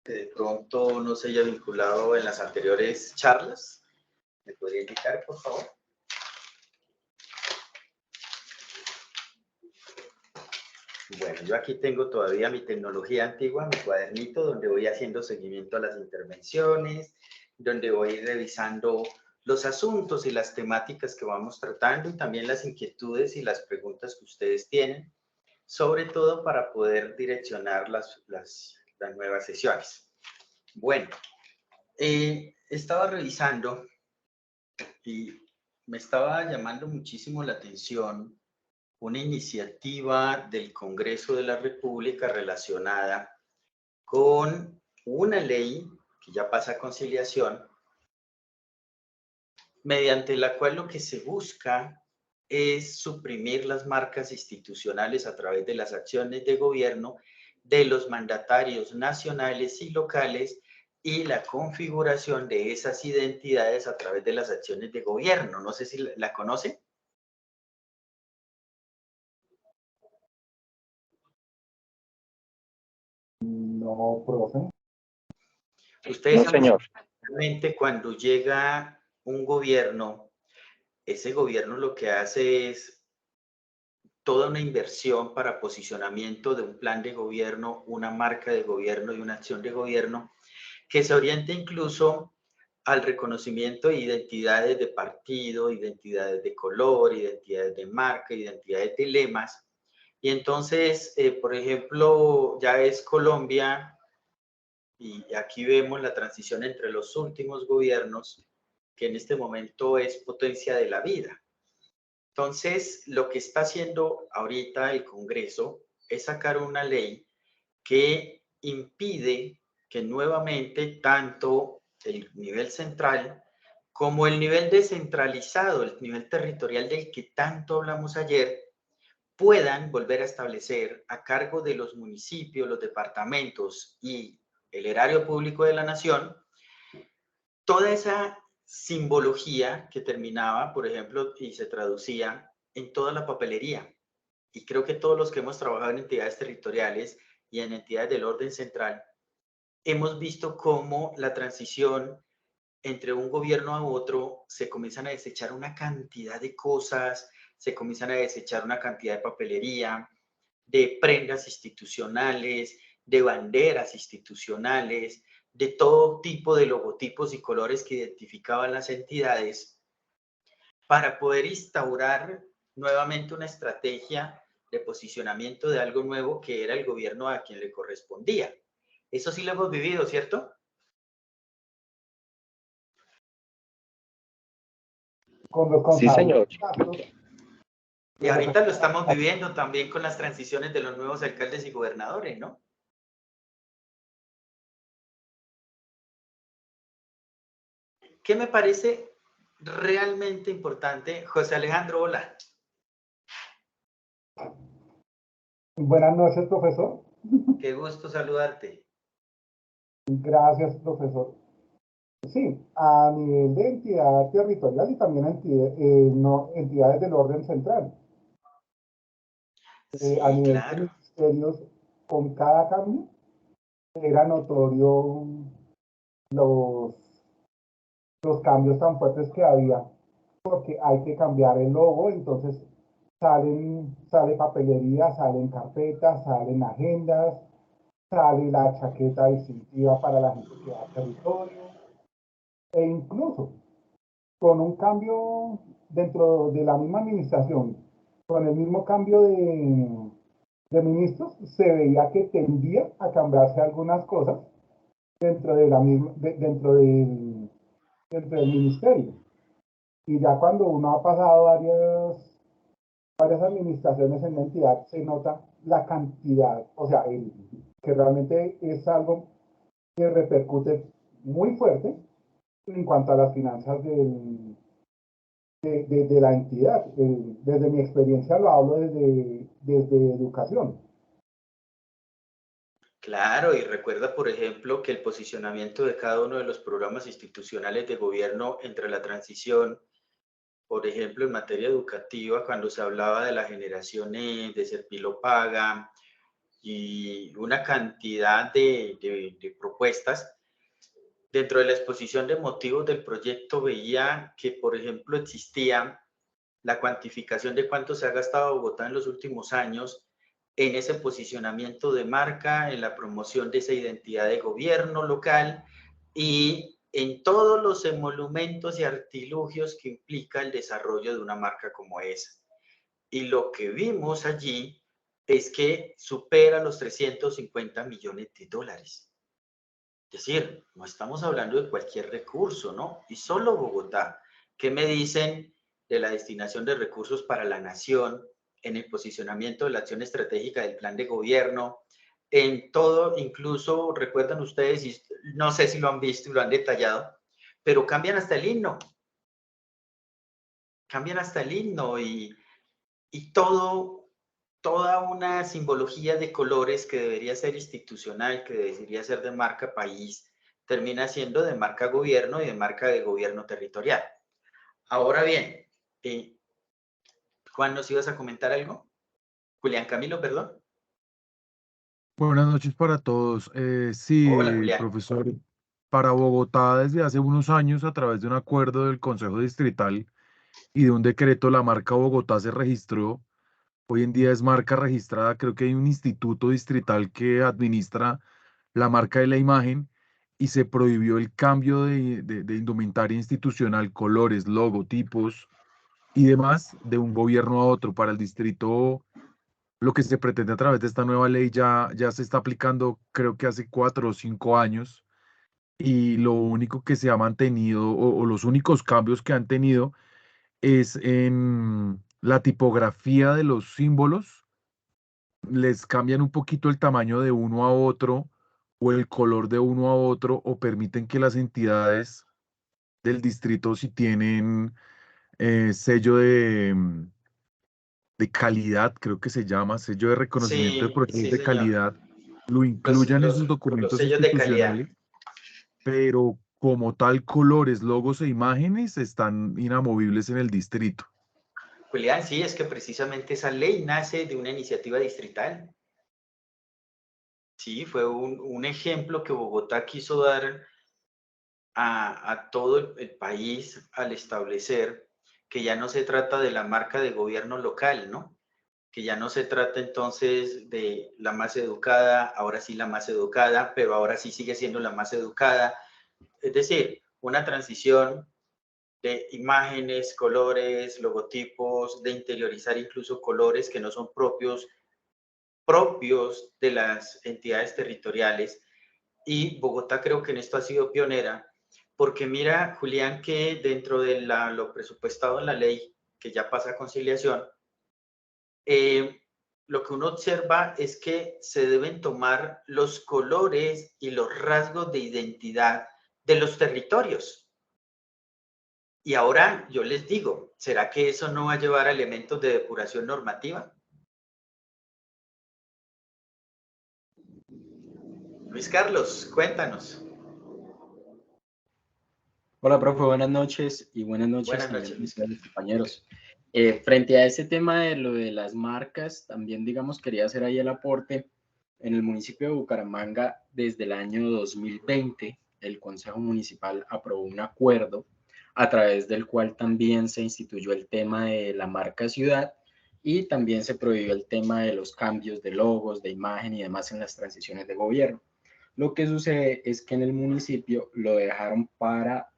que de pronto no se haya vinculado en las anteriores charlas. ¿Me podría indicar, por favor? Bueno, yo aquí tengo todavía mi tecnología antigua, mi cuadernito, donde voy haciendo seguimiento a las intervenciones, donde voy revisando los asuntos y las temáticas que vamos tratando y también las inquietudes y las preguntas que ustedes tienen, sobre todo para poder direccionar las nuevas sesiones. Bueno, estaba revisando y me estaba llamando muchísimo la atención una iniciativa del Congreso de la República relacionada con una ley que ya pasa a conciliación, mediante la cual lo que se busca es suprimir las marcas institucionales a través de las acciones de gobierno de los mandatarios nacionales y locales y la configuración de esas identidades a través de las acciones de gobierno. No sé si la conocen. No, profe. Ustedes no, señor. Realmente cuando llega un gobierno, ese gobierno lo que hace es toda una inversión para posicionamiento de un plan de gobierno, una marca de gobierno y una acción de gobierno que se orienta incluso al reconocimiento de identidades de partido, identidades de color, identidades de marca, identidades de lemas. Y entonces, por ejemplo, ya es Colombia, y aquí vemos la transición entre los últimos gobiernos, que en este momento es potencia de la vida. Entonces, lo que está haciendo ahorita el Congreso es sacar una ley que impide que nuevamente tanto el nivel central como el nivel descentralizado, el nivel territorial del que tanto hablamos ayer, puedan volver a establecer a cargo de los municipios, los departamentos y el erario público de la nación, toda esa simbología que terminaba, por ejemplo, y se traducía en toda la papelería. Y creo que todos los que hemos trabajado en entidades territoriales y en entidades del orden central, hemos visto cómo la transición entre un gobierno a otro se comienzan a desechar una cantidad de cosas, se comienzan a desechar una cantidad de papelería, de prendas institucionales, de banderas institucionales, de todo tipo de logotipos y colores que identificaban las entidades, para poder instaurar nuevamente una estrategia de posicionamiento de algo nuevo que era el gobierno a quien le correspondía. Eso sí lo hemos vivido, ¿cierto? Sí, señor. Y ahorita lo estamos viviendo también con las transiciones de los nuevos alcaldes y gobernadores, ¿no? ¿Qué me parece realmente importante? José Alejandro, hola. Buenas noches, profesor. Qué gusto saludarte. Gracias, profesor. Sí, a nivel de entidad territorial y también entidades del orden central. Sí, A nivel de claro. ministerios, con cada cambio, era notorio los, los cambios tan fuertes que había, porque hay que cambiar el logo, entonces sale papelería, salen carpetas, salen agendas, sale la chaqueta distintiva para la gente que va a territorio, e incluso con un cambio dentro de la misma administración, con el mismo cambio de ministros, se veía que tendía a cambiarse algunas cosas dentro de la misma, dentro del ministerio. Y ya cuando uno ha pasado varias administraciones en la entidad, se nota la cantidad, o sea, que realmente es algo que repercute muy fuerte en cuanto a las finanzas de la entidad. Desde mi experiencia lo hablo desde educación. Claro, y recuerda, por ejemplo, que el posicionamiento de cada uno de los programas institucionales de gobierno entre la transición, por ejemplo, en materia educativa, cuando se hablaba de la generación de Serpilo Paga y una cantidad de propuestas. Dentro de la exposición de motivos del proyecto veía que, por ejemplo, existía la cuantificación de cuánto se ha gastado Bogotá en los últimos años en ese posicionamiento de marca, en la promoción de esa identidad de gobierno local y en todos los emolumentos y artilugios que implica el desarrollo de una marca como esa. Y lo que vimos allí es que supera los 350 millones de dólares. Es decir, no estamos hablando de cualquier recurso, ¿no? Y solo Bogotá. ¿Qué me dicen de la destinación de recursos para la nación, en el posicionamiento de la acción estratégica del plan de gobierno, en todo, incluso recuerdan ustedes, y no sé si lo han visto y lo han detallado, pero cambian hasta el himno. Cambian hasta el himno y toda una simbología de colores que debería ser institucional, que debería ser de marca país, termina siendo de marca gobierno y de marca de gobierno territorial. Ahora bien, Juan, ¿nos ibas a comentar algo? Julián Camilo, perdón. Buenas noches para todos. Hola, Sí, Julián. profesor, para Bogotá desde hace unos años, a través de un acuerdo del Consejo Distrital y de un decreto, la marca Bogotá se registró. Hoy en día es marca registrada. Creo que hay un instituto distrital que administra la marca y la imagen y se prohibió el cambio de indumentaria institucional, colores, logotipos y demás de un gobierno a otro. Para el distrito, lo que se pretende a través de esta nueva ley ya se está aplicando, creo que hace 4 o 5 años, y lo único que se ha mantenido, o los únicos cambios que han tenido, es en la tipografía de los símbolos. Les cambian un poquito el tamaño de uno a otro, o el color de uno a otro, o permiten que las entidades del distrito, si tienen sello de calidad, creo que se llama, sello de reconocimiento de Sí, procesos sí, de señor. calidad, lo Los, incluyan en los, sus los documentos sellos de calidad. institucionales, pero como tal, colores, logos e imágenes están inamovibles en el distrito. Julián, sí, es que precisamente esa ley nace de una iniciativa distrital. Sí, fue un ejemplo que Bogotá quiso dar a todo el país al establecer que ya no se trata de la marca de gobierno local, ¿no? Que ya no se trata entonces de la más educada, ahora sí la más educada, pero ahora sí sigue siendo la más educada. Es decir, una transición de imágenes, colores, logotipos, de interiorizar incluso colores que no son propios de las entidades territoriales. Y Bogotá creo que en esto ha sido pionera, porque mira, Julián, que dentro de lo presupuestado en la ley, que ya pasa a conciliación, lo que uno observa es que se deben tomar los colores y los rasgos de identidad de los territorios. Y ahora yo les digo, ¿será que eso no va a llevar a elementos de depuración normativa? Luis Carlos, cuéntanos. Hola, profe, buenas noches y buenas noches Buenas también noches, Luis a mis Carlos. compañeros. Frente a este tema de lo de las marcas, también, digamos, quería hacer ahí el aporte. En el municipio de Bucaramanga, desde el año 2020, el Consejo Municipal aprobó un acuerdo a través del cual también se instituyó el tema de la marca ciudad y también se prohibió el tema de los cambios de logos, de imagen y demás en las transiciones de gobierno. Lo que sucede es que en el municipio lo dejaron para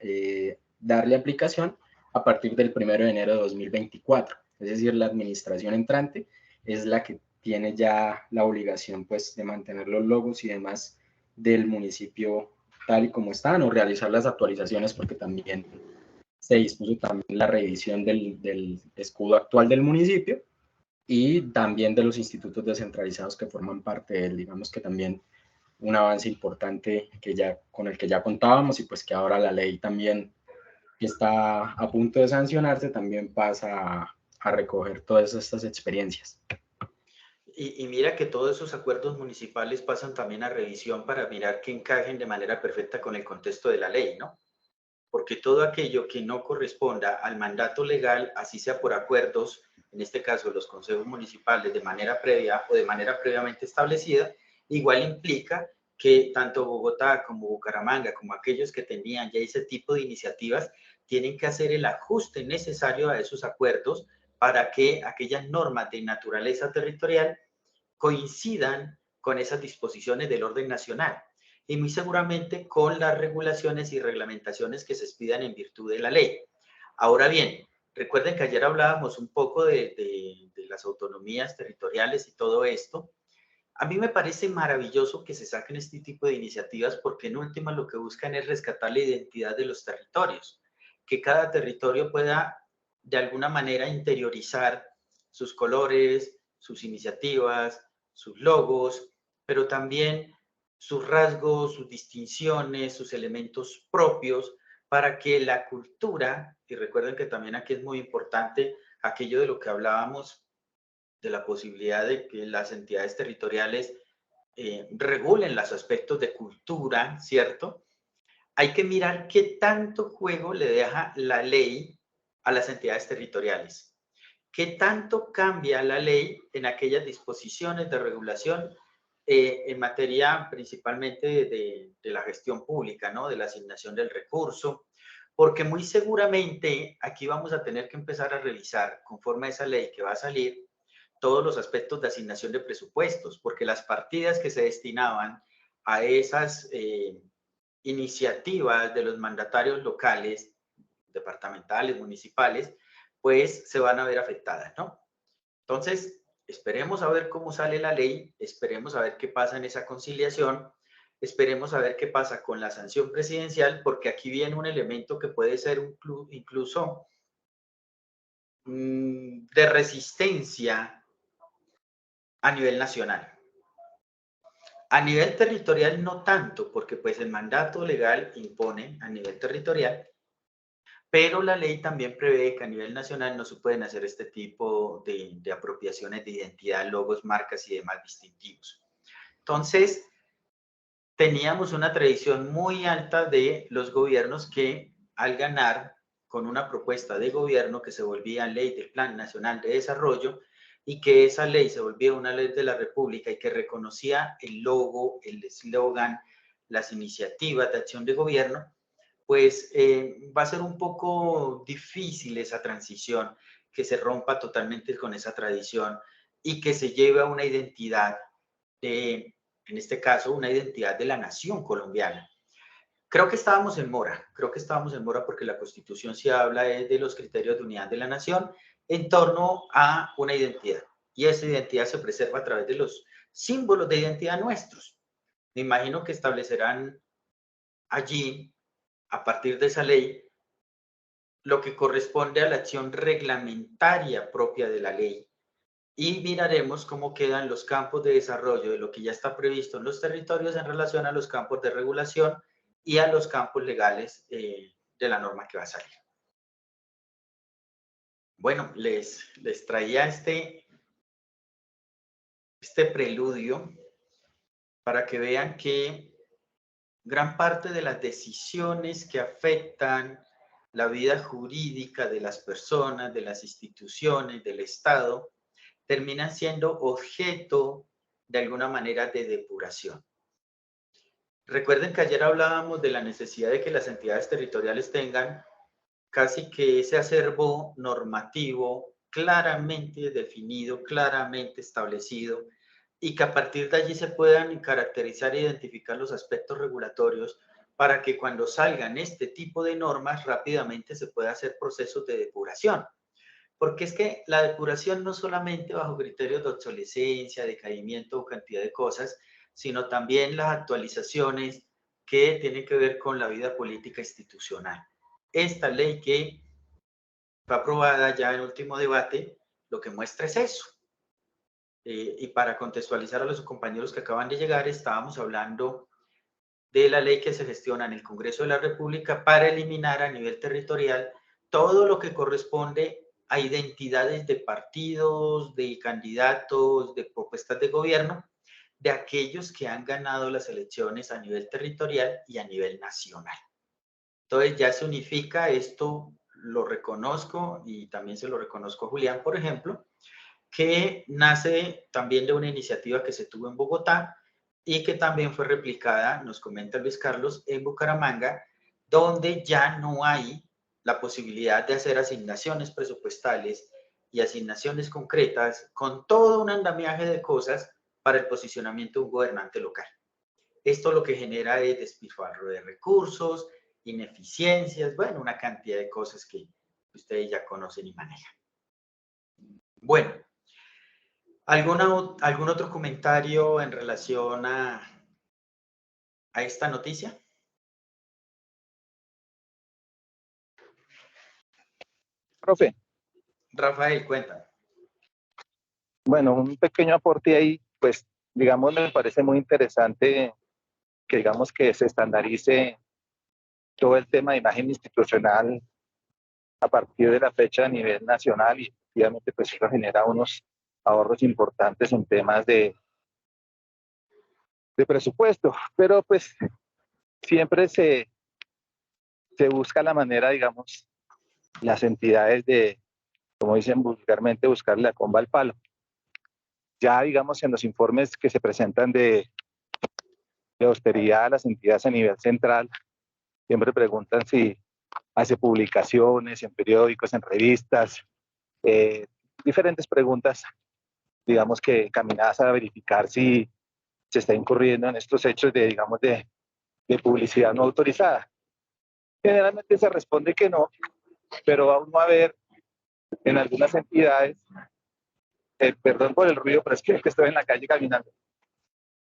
darle aplicación a partir del 1 de enero de 2024. Es decir, la administración entrante es la que tiene ya la obligación, pues, de mantener los logos y demás del municipio tal y como están, o realizar las actualizaciones, porque también se dispuso también la revisión del escudo actual del municipio y también de los institutos descentralizados que forman parte de él. Digamos que también un avance importante con el que ya contábamos, y pues que ahora la ley también, que está a punto de sancionarse, también pasa a recoger todas estas experiencias. Y mira que todos esos acuerdos municipales pasan también a revisión para mirar que encajen de manera perfecta con el contexto de la ley, ¿no? Porque todo aquello que no corresponda al mandato legal, así sea por acuerdos, en este caso los consejos municipales de manera previa o de manera previamente establecida, igual implica que tanto Bogotá como Bucaramanga, como aquellos que tenían ya ese tipo de iniciativas, tienen que hacer el ajuste necesario a esos acuerdos para que aquellas normas de naturaleza territorial coincidan con esas disposiciones del orden nacional y muy seguramente con las regulaciones y reglamentaciones que se expidan en virtud de la ley. Ahora bien, recuerden que ayer hablábamos un poco de las autonomías territoriales y todo esto. A mí me parece maravilloso que se saquen este tipo de iniciativas porque en última lo que buscan es rescatar la identidad de los territorios, que cada territorio pueda de alguna manera interiorizar sus colores, sus iniciativas, sus logos, pero también sus rasgos, sus distinciones, sus elementos propios, para que la cultura, y recuerden que también aquí es muy importante aquello de lo que hablábamos, de la posibilidad de que las entidades territoriales regulen los aspectos de cultura, ¿cierto? Hay que mirar qué tanto juego le deja la ley a las entidades territoriales. ¿Qué tanto cambia la ley en aquellas disposiciones de regulación en materia principalmente de la gestión pública, ¿no? De la asignación del recurso? Porque muy seguramente aquí vamos a tener que empezar a revisar, conforme a esa ley que va a salir, todos los aspectos de asignación de presupuestos, porque las partidas que se destinaban a esas iniciativas de los mandatarios locales, departamentales, municipales, pues se van a ver afectadas, ¿no? Entonces, esperemos a ver cómo sale la ley, esperemos a ver qué pasa en esa conciliación, esperemos a ver qué pasa con la sanción presidencial, porque aquí viene un elemento que puede ser incluso de resistencia a nivel nacional. A nivel territorial no tanto, porque pues el mandato legal impone a nivel territorial, pero la ley también prevé que a nivel nacional no se pueden hacer este tipo de apropiaciones de identidad, logos, marcas y demás distintivos. Entonces, teníamos una tradición muy alta de los gobiernos que al ganar con una propuesta de gobierno que se volvía ley del Plan Nacional de Desarrollo y que esa ley se volvía una ley de la República y que reconocía el logo, el eslogan, las iniciativas de acción de gobierno, pues va a ser un poco difícil esa transición, que se rompa totalmente con esa tradición y que se lleve a una identidad, en este caso, una identidad de la nación colombiana. Creo que estábamos en mora porque la Constitución sí habla de los criterios de unidad de la nación en torno a una identidad. Y esa identidad se preserva a través de los símbolos de identidad nuestros. Me imagino que establecerán allí, a partir de esa ley, lo que corresponde a la acción reglamentaria propia de la ley. Y miraremos cómo quedan los campos de desarrollo de lo que ya está previsto en los territorios en relación a los campos de regulación y a los campos legales de la norma que va a salir. Bueno, les traía este preludio para que vean que gran parte de las decisiones que afectan la vida jurídica de las personas, de las instituciones, del Estado, terminan siendo objeto de alguna manera de depuración. Recuerden que ayer hablábamos de la necesidad de que las entidades territoriales tengan casi que ese acervo normativo claramente definido, claramente establecido, y que a partir de allí se puedan caracterizar e identificar los aspectos regulatorios para que cuando salgan este tipo de normas rápidamente se pueda hacer procesos de depuración. Porque es que la depuración no solamente bajo criterios de obsolescencia, decaimiento o cantidad de cosas, sino también las actualizaciones que tienen que ver con la vida política institucional. Esta ley que fue aprobada ya en último debate, lo que muestra es eso. Y para contextualizar a los compañeros que acaban de llegar, estábamos hablando de la ley que se gestiona en el Congreso de la República para eliminar a nivel territorial todo lo que corresponde a identidades de partidos, de candidatos, de propuestas de gobierno, de aquellos que han ganado las elecciones a nivel territorial y a nivel nacional. Entonces ya se unifica esto, lo reconozco y también se lo reconozco a Julián, por ejemplo, que nace también de una iniciativa que se tuvo en Bogotá y que también fue replicada, nos comenta Luis Carlos, en Bucaramanga, donde ya no hay la posibilidad de hacer asignaciones presupuestales y asignaciones concretas con todo un andamiaje de cosas para el posicionamiento de un gobernante local. Esto lo que genera es despilfarro de recursos, ineficiencias, bueno, una cantidad de cosas que ustedes ya conocen y manejan. Bueno, ¿algún otro comentario en relación a esta noticia? Profe. Rafael, cuéntame. Bueno, un pequeño aporte ahí, pues, digamos, me parece muy interesante que, digamos, que se estandarice todo el tema de imagen institucional a partir de la fecha a nivel nacional y efectivamente, pues, eso genera unos ahorros importantes en temas de presupuesto, pero pues siempre se busca la manera, digamos, las entidades de, como dicen vulgarmente, buscarle la comba al palo. Ya, digamos, en los informes que se presentan de austeridad a las entidades a nivel central, siempre preguntan si hace publicaciones en periódicos, en revistas, diferentes preguntas, digamos que encaminadas a verificar si se está incurriendo en estos hechos de, digamos, de publicidad no autorizada. Generalmente se responde que no, pero aún va a haber en algunas entidades, perdón por el ruido, pero es que estoy en la calle caminando.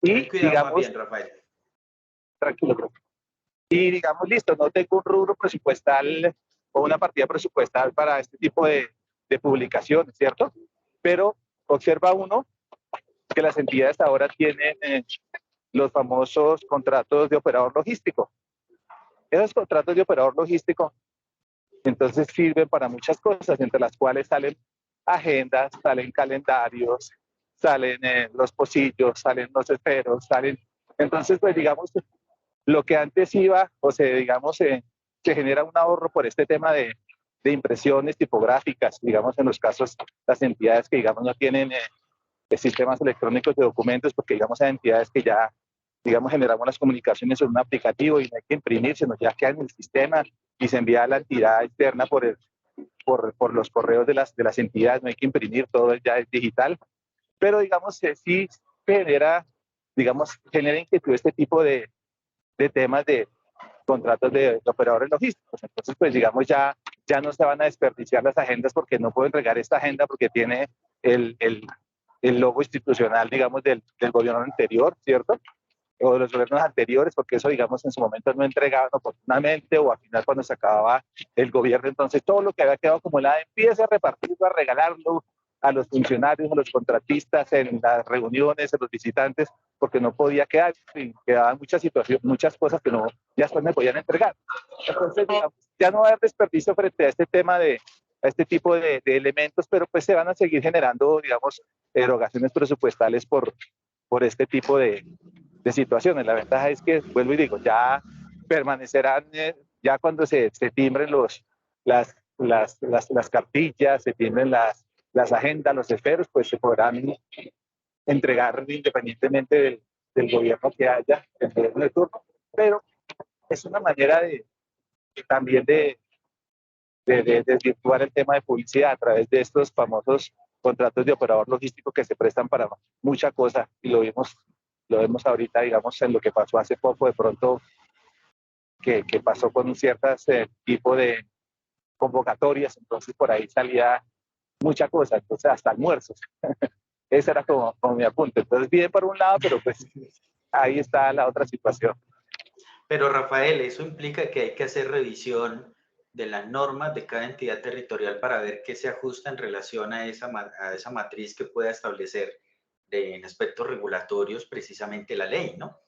Y digamos, bien, Rafael. Tranquilo, profe. Y digamos, listo, no tengo un rubro presupuestal o una partida presupuestal para este tipo de publicaciones, ¿cierto? Pero observa uno que las entidades ahora tienen los famosos contratos de operador logístico. Esos contratos de operador logístico entonces sirven para muchas cosas, entre las cuales salen agendas, salen calendarios, salen los pocillos, salen los esferos, salen... Entonces, pues digamos, lo que antes iba, o sea, digamos, se genera un ahorro por este tema de impresiones tipográficas, digamos, en los casos, las entidades que, digamos, no tienen sistemas electrónicos de documentos, porque, digamos, hay entidades que ya, digamos, generamos las comunicaciones en un aplicativo y no hay que imprimir, sino ya queda en el sistema y se envía a la entidad externa por los correos de las entidades, no hay que imprimir, todo ya es digital, pero, digamos, sí genera, digamos, genera inquietud este tipo de temas de contratos de operadores logísticos. Entonces, pues digamos, ya no se van a desperdiciar las agendas porque no puedo entregar esta agenda porque tiene el logo institucional, digamos, del gobierno anterior, ¿cierto? O de los gobiernos anteriores, porque eso, digamos, en su momento no entregaban oportunamente o al final cuando se acababa el gobierno, entonces todo lo que había quedado acumulado empieza a repartirlo, a regalarlo a los funcionarios, a los contratistas, en las reuniones, a los visitantes, porque no podía quedar, y quedaban muchas situaciones, muchas cosas que no, ya después me podían entregar. Entonces, digamos, ya no va a haber desperdicio frente a este tema a este tipo de elementos, pero pues se van a seguir generando, digamos, erogaciones presupuestales por este tipo de situaciones. La ventaja es que, vuelvo y digo, ya permanecerán, ya cuando se timbren las cartillas, se timbren las agendas, los esferos, pues se podrán entregar independientemente del gobierno que haya, el gobierno de turno. Pero es una manera también de desvirtuar el tema de publicidad a través de estos famosos contratos de operador logístico que se prestan para mucha cosa, y lo vemos ahorita, digamos, en lo que pasó hace poco, de pronto, que pasó con un cierto tipo de convocatorias, entonces por ahí salía mucha cosa, entonces hasta almuerzos. Ese era como mi apunte. Entonces, bien por un lado, pero pues ahí está la otra situación. Pero Rafael, eso implica que hay que hacer revisión de las normas de cada entidad territorial para ver qué se ajusta en relación a esa matriz que pueda establecer en aspectos regulatorios precisamente la ley, ¿no?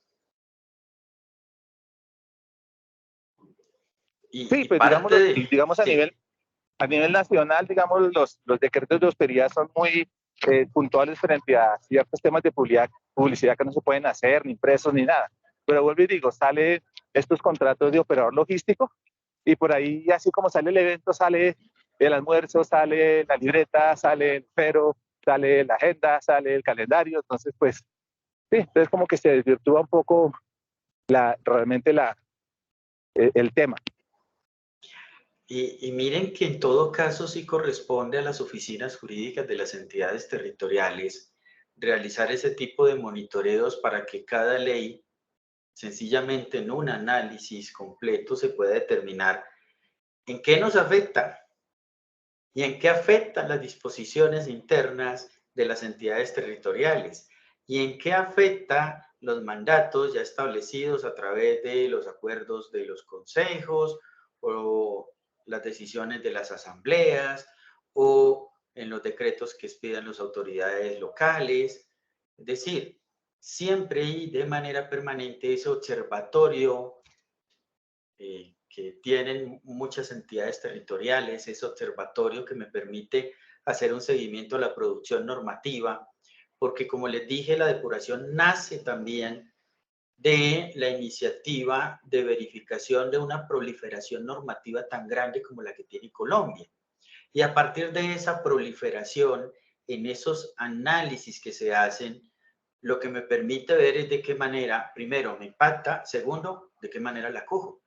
Sí, pues digamos a nivel nacional, digamos, los decretos de austeridad son muy puntuales frente a ciertos temas de publicidad que no se pueden hacer, ni impresos, ni nada. Pero vuelvo y digo, salen estos contratos de operador logístico y por ahí, así como sale el evento, sale el almuerzo, sale la libreta, sale el pero, sale la agenda, sale el calendario. Entonces, pues, sí, entonces como que se desvirtúa un poco realmente el tema. Y miren que en todo caso sí corresponde a las oficinas jurídicas de las entidades territoriales realizar ese tipo de monitoreos para que cada ley, sencillamente en un análisis completo, se pueda determinar en qué nos afecta y en qué afectan las disposiciones internas de las entidades territoriales y en qué afecta los mandatos ya establecidos a través de los acuerdos de los consejos o las decisiones de las asambleas o en los decretos que expidan las autoridades locales. Es decir, siempre y de manera permanente ese observatorio que tienen muchas entidades territoriales, ese observatorio que me permite hacer un seguimiento a la producción normativa, porque como les dije, la depuración nace también de la iniciativa de verificación de una proliferación normativa tan grande como la que tiene Colombia. Y a partir de esa proliferación, en esos análisis que se hacen, lo que me permite ver es de qué manera, primero, me impacta, segundo, de qué manera la cojo.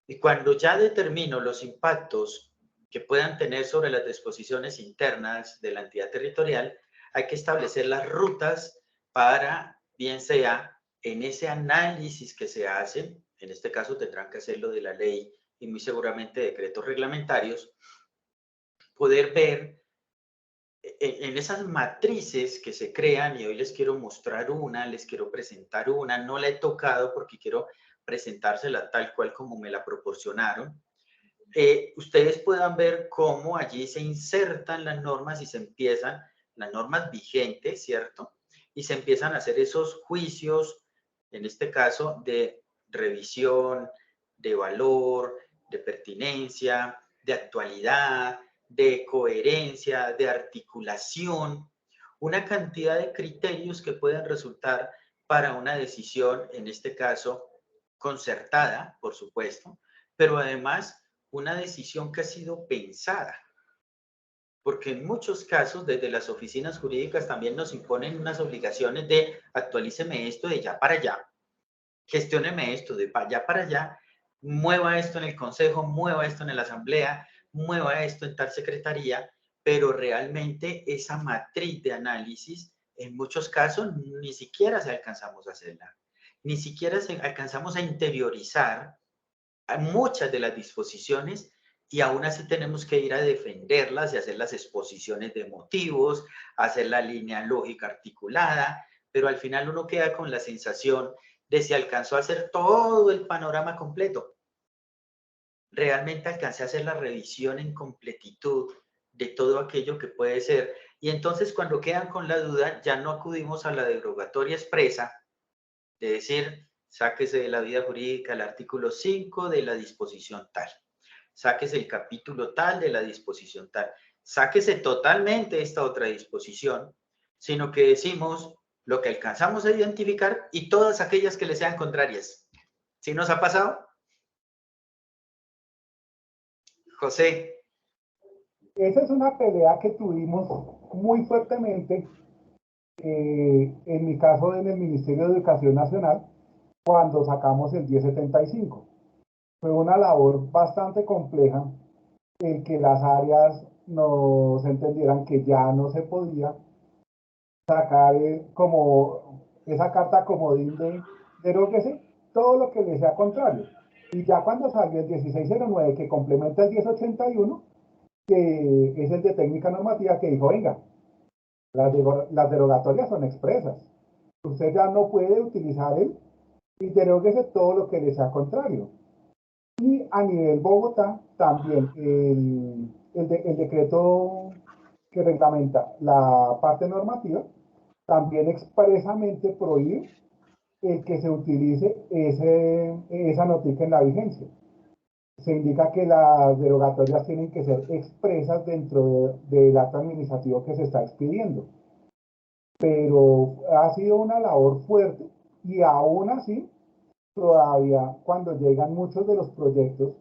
Y cuando ya determino los impactos que puedan tener sobre las disposiciones internas de la entidad territorial, hay que establecer las rutas para, bien sea en ese análisis que se hacen, en este caso tendrán que hacerlo de la ley y muy seguramente decretos reglamentarios, poder ver en esas matrices que se crean, y hoy les quiero mostrar una, les quiero presentar una, no la he tocado porque quiero presentársela tal cual como me la proporcionaron. Ustedes puedan ver cómo allí se insertan las normas y se empiezan, las normas vigentes, ¿cierto? Y se empiezan a hacer esos juicios, en este caso, de revisión, de valor, de pertinencia, de actualidad, de coherencia, de articulación, una cantidad de criterios que pueden resultar para una decisión, en este caso, concertada, por supuesto, pero además una decisión que ha sido pensada. Porque en muchos casos, desde las oficinas jurídicas también nos imponen unas obligaciones de actualíceme esto de ya para allá, gestióneme esto de allá para allá, mueva esto en el consejo, mueva esto en la asamblea, mueva esto en tal secretaría, pero realmente esa matriz de análisis, en muchos casos, ni siquiera se alcanzamos a hacerla, ni siquiera alcanzamos a interiorizar muchas de las disposiciones y aún así tenemos que ir a defenderlas y hacer las exposiciones de motivos, hacer la línea lógica articulada, pero al final uno queda con la sensación de si alcanzó a hacer todo el panorama completo. Realmente alcancé a hacer la revisión en completitud de todo aquello que puede ser. Y entonces cuando quedan con la duda, ya no acudimos a la derogatoria expresa de decir, sáquese de la vida jurídica el artículo 5 de la disposición tal, sáquese el capítulo tal de la disposición tal, sáquese totalmente esta otra disposición, sino que decimos lo que alcanzamos a identificar y todas aquellas que le sean contrarias. ¿Sí nos ha pasado? José. Esa es una pelea que tuvimos muy fuertemente, en mi caso en el Ministerio de Educación Nacional, cuando sacamos el 1075. Fue una labor bastante compleja el que las áreas nos entendieran que ya no se podía sacar como esa carta comodín de deróguese todo lo que le sea contrario. Y ya cuando salió el 1609 que complementa el 1081, que es el de técnica normativa, que dijo, venga, las derogatorias son expresas. Usted ya no puede utilizar y deróguese todo lo que le sea contrario. Y a nivel Bogotá, también el decreto que reglamenta la parte normativa, también expresamente prohíbe el que se utilice esa notica en la vigencia. Se indica que las derogatorias tienen que ser expresas dentro del acto administrativo que se está expidiendo. Pero ha sido una labor fuerte y aún así, todavía cuando llegan muchos de los proyectos,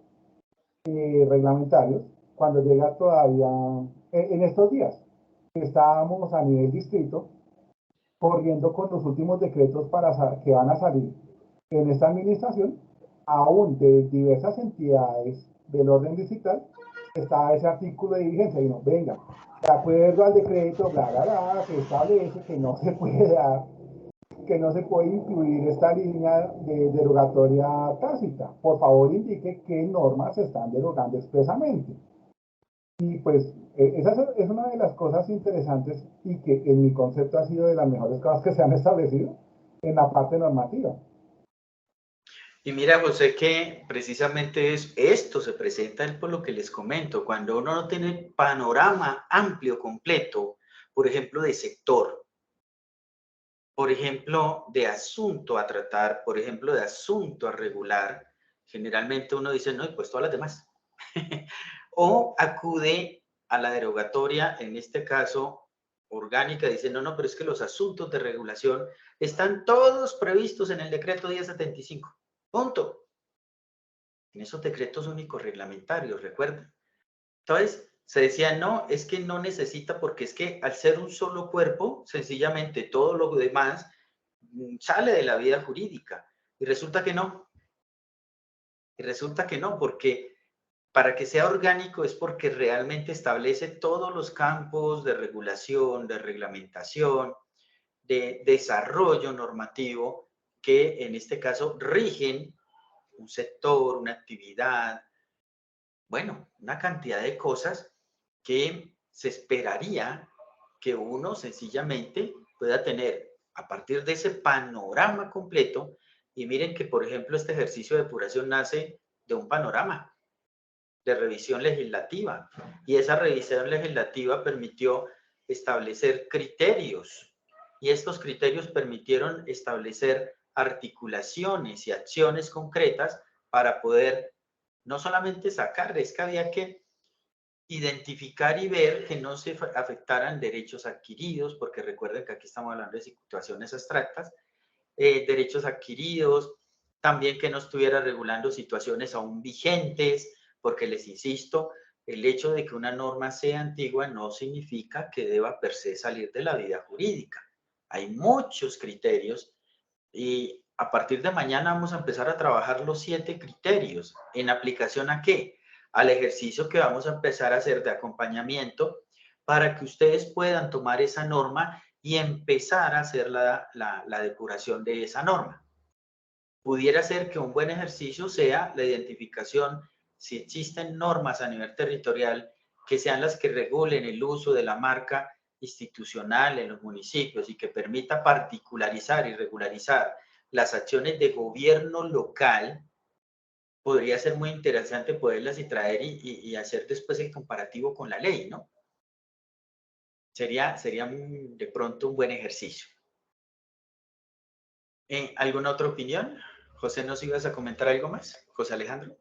reglamentarios, cuando llega todavía, en estos días, estábamos a nivel distrito, corriendo con los últimos decretos que van a salir en esta administración, aún de diversas entidades del orden digital, está ese artículo de vigencia y no, venga, de acuerdo al decreto, bla, bla, bla, se establece que no se puede dar, que no se puede incluir esta línea de derogatoria tácita. Por favor, indique qué normas se están derogando expresamente. Y pues esa es una de las cosas interesantes y que en mi concepto ha sido de las mejores cosas que se han establecido en la parte normativa. Y mira, José, que precisamente esto se presenta por lo que les comento, cuando uno no tiene panorama amplio, completo, por ejemplo, de sector, por ejemplo, de asunto a tratar, por ejemplo, de asunto a regular, generalmente uno dice, no, pues todas las demás. O acude a la derogatoria, en este caso orgánica, dice, no, pero es que los asuntos de regulación están todos previstos en el decreto 1075. Punto. En esos decretos únicos reglamentarios, recuerden. Entonces, se decía, no, es que no necesita, porque es que al ser un solo cuerpo, sencillamente todo lo demás sale de la vida jurídica. Y resulta que no. Y resulta que no, porque para que sea orgánico es porque realmente establece todos los campos de regulación, de reglamentación, de desarrollo normativo que en este caso rigen un sector, una actividad, bueno, una cantidad de cosas que se esperaría que uno sencillamente pueda tener a partir de ese panorama completo. Y miren que, por ejemplo, este ejercicio de depuración nace de un panorama de revisión legislativa, y esa revisión legislativa permitió establecer criterios, y estos criterios permitieron establecer articulaciones y acciones concretas para poder no solamente sacar, es que había que identificar y ver que no se afectaran derechos adquiridos, porque recuerden que aquí estamos hablando de situaciones abstractas, derechos adquiridos, también que no estuviera regulando situaciones aún vigentes, porque les insisto, el hecho de que una norma sea antigua no significa que deba per se salir de la vida jurídica. Hay muchos criterios y a partir de mañana vamos a empezar a trabajar los 7 criterios. ¿En aplicación a qué? Al ejercicio que vamos a empezar a hacer de acompañamiento para que ustedes puedan tomar esa norma y empezar a hacer la depuración de esa norma. Pudiera ser que un buen ejercicio sea la identificación si existen normas a nivel territorial que sean las que regulen el uso de la marca institucional en los municipios y que permita particularizar y regularizar las acciones de gobierno local. Podría ser muy interesante poderlas y traer y hacer después el comparativo con la ley, ¿no? Sería de pronto un buen ejercicio. ¿Alguna otra opinión? José, ¿nos ibas a comentar algo más? José Alejandro.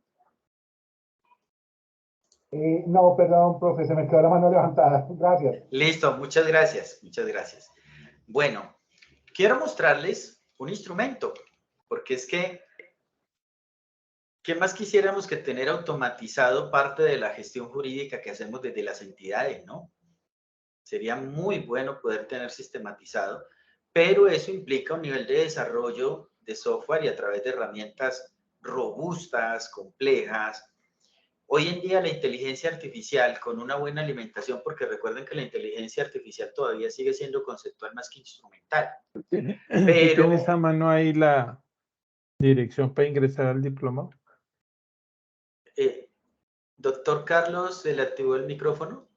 No, perdón, profe, se me quedó la mano levantada. Gracias. Listo, muchas gracias, muchas gracias. Bueno, quiero mostrarles un instrumento, porque es que, ¿qué más quisiéramos que tener automatizado parte de la gestión jurídica que hacemos desde las entidades, ¿no? Sería muy bueno poder tener sistematizado, pero eso implica un nivel de desarrollo de software y a través de herramientas robustas, complejas. Hoy en día la inteligencia artificial con una buena alimentación, porque recuerden que la inteligencia artificial todavía sigue siendo conceptual más que instrumental. Pero ¿tienes a mano ahí la dirección para ingresar al diplomado? Doctor Carlos, ¿se le activó el micrófono?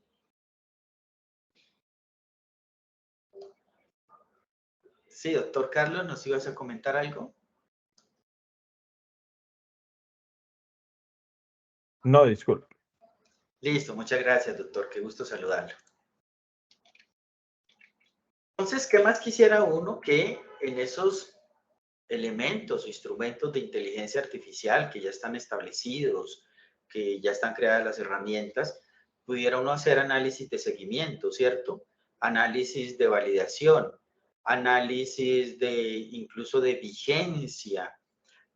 Sí, doctor Carlos, ¿nos ibas a comentar algo? No, disculpe. Listo, muchas gracias, doctor. Qué gusto saludarlo. Entonces, ¿qué más quisiera uno que en esos elementos o instrumentos de inteligencia artificial que ya están establecidos, que ya están creadas las herramientas, pudiera uno hacer análisis de seguimiento, ¿cierto? Análisis de validación, análisis incluso de vigencia,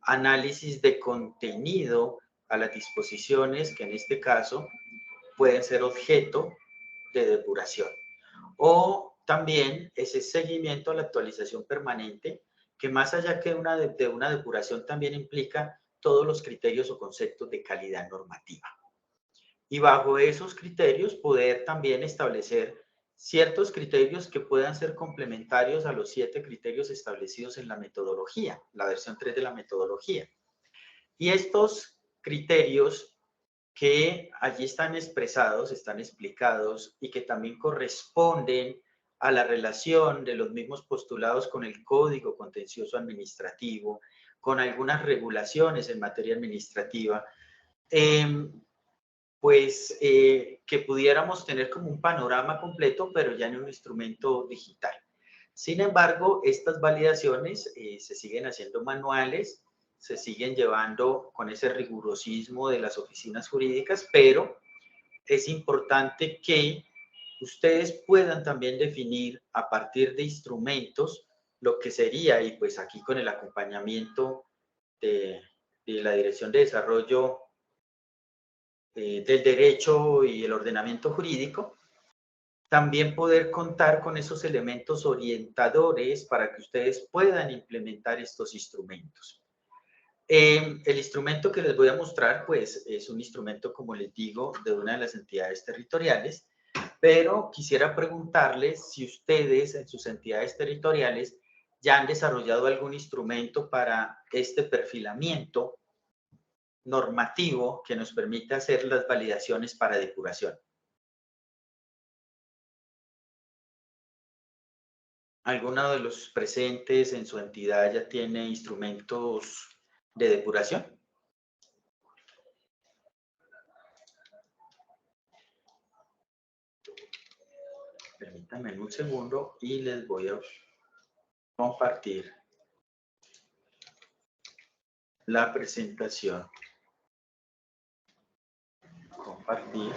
análisis de contenido a las disposiciones que en este caso pueden ser objeto de depuración. O también ese seguimiento a la actualización permanente, que más allá que de una depuración también implica todos los criterios o conceptos de calidad normativa. Y bajo esos criterios poder también establecer ciertos criterios que puedan ser complementarios a los 7 criterios establecidos en la metodología, la versión 3 de la metodología. Y estos criterios que allí están expresados, están explicados y que también corresponden a la relación de los mismos postulados con el Código Contencioso Administrativo, con algunas regulaciones en materia administrativa, que pudiéramos tener como un panorama completo, pero ya en un instrumento digital. Sin embargo, estas validaciones se siguen haciendo manuales, se siguen llevando con ese rigurosismo de las oficinas jurídicas, pero es importante que ustedes puedan también definir a partir de instrumentos lo que sería, y pues aquí con el acompañamiento de la Dirección de Desarrollo del Derecho y el Ordenamiento Jurídico, también poder contar con esos elementos orientadores para que ustedes puedan implementar estos instrumentos. El instrumento que les voy a mostrar, pues, es un instrumento, como les digo, de una de las entidades territoriales, pero quisiera preguntarles si ustedes en sus entidades territoriales ya han desarrollado algún instrumento para este perfilamiento normativo que nos permite hacer las validaciones para depuración. ¿Alguno de los presentes en su entidad ya tiene instrumentos de depuración? Permítanme un segundo y les voy a compartir la presentación. Compartir.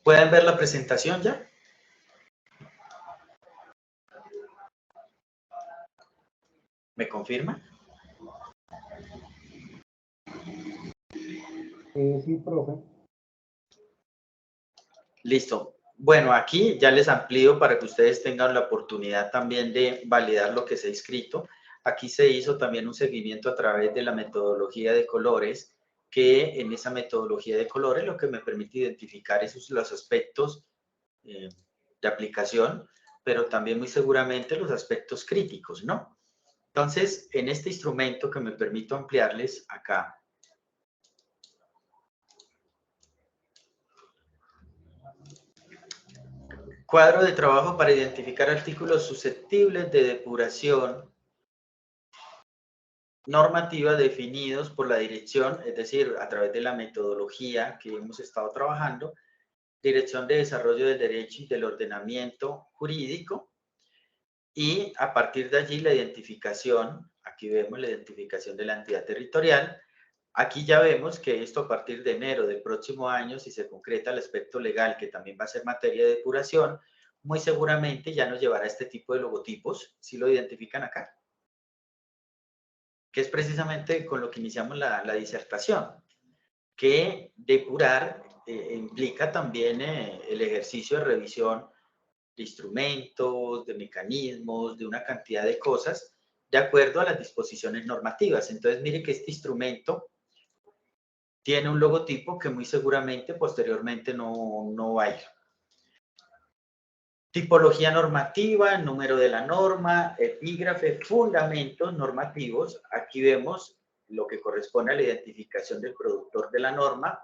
¿Pueden ver la presentación ya? ¿Me confirma? Sí, profe. Listo. Bueno, aquí ya les amplío para que ustedes tengan la oportunidad también de validar lo que se ha escrito. Aquí se hizo también un seguimiento a través de la metodología de colores, que en esa metodología de colores lo que me permite identificar esos los aspectos de aplicación, pero también muy seguramente los aspectos críticos, ¿no? Entonces, en este instrumento que me permito ampliarles acá, cuadro de trabajo para identificar artículos susceptibles de depuración normativa definidos por la dirección, es decir, a través de la metodología que hemos estado trabajando, Dirección de Desarrollo del Derecho y del Ordenamiento Jurídico, y a partir de allí la identificación, aquí vemos la identificación de la entidad territorial. Aquí ya vemos que esto a partir de enero del próximo año, si se concreta el aspecto legal, que también va a ser materia de depuración, muy seguramente ya nos llevará a este tipo de logotipos, si lo identifican acá, que es precisamente con lo que iniciamos la disertación, que depurar implica también el ejercicio de revisión de instrumentos, de mecanismos, de una cantidad de cosas, de acuerdo a las disposiciones normativas. Entonces, mire que este instrumento tiene un logotipo que muy seguramente posteriormente no va a ir. Tipología normativa, número de la norma, epígrafe, fundamentos normativos. Aquí vemos lo que corresponde a la identificación del productor de la norma,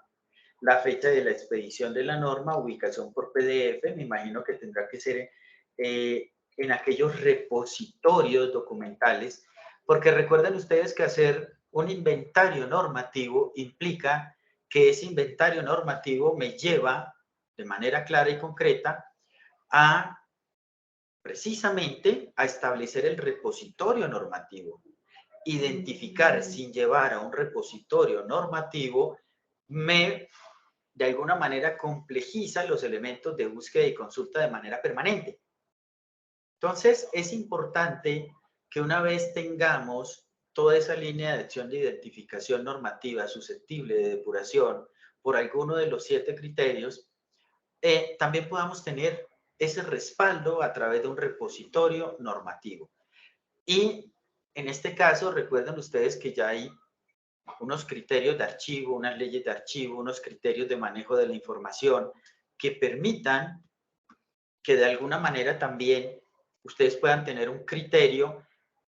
la fecha de la expedición de la norma, ubicación por PDF, me imagino que tendrá que ser en aquellos repositorios documentales, porque recuerden ustedes que hacer un inventario normativo implica que ese inventario normativo me lleva de manera clara y concreta a precisamente a establecer el repositorio normativo. Identificar sin llevar a un repositorio normativo me de alguna manera complejiza los elementos de búsqueda y consulta de manera permanente. Entonces, es importante que una vez tengamos toda esa línea de acción de identificación normativa susceptible de depuración por alguno de los 7 criterios, también podamos tener ese respaldo a través de un repositorio normativo. Y en este caso, recuerden ustedes que ya hay unos criterios de archivo, unas leyes de archivo, unos criterios de manejo de la información que permitan que de alguna manera también ustedes puedan tener un criterio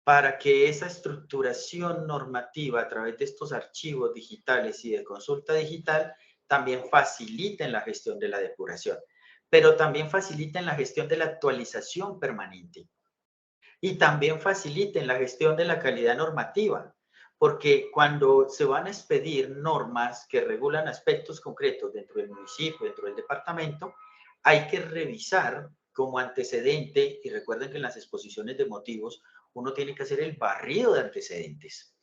para que esa estructuración normativa a través de estos archivos digitales y de consulta digital también faciliten la gestión de la depuración, pero también faciliten la gestión de la actualización permanente y también faciliten la gestión de la calidad normativa, porque cuando se van a expedir normas que regulan aspectos concretos dentro del municipio, dentro del departamento, hay que revisar como antecedente, y recuerden que en las exposiciones de motivos uno tiene que hacer el barrido de antecedentes.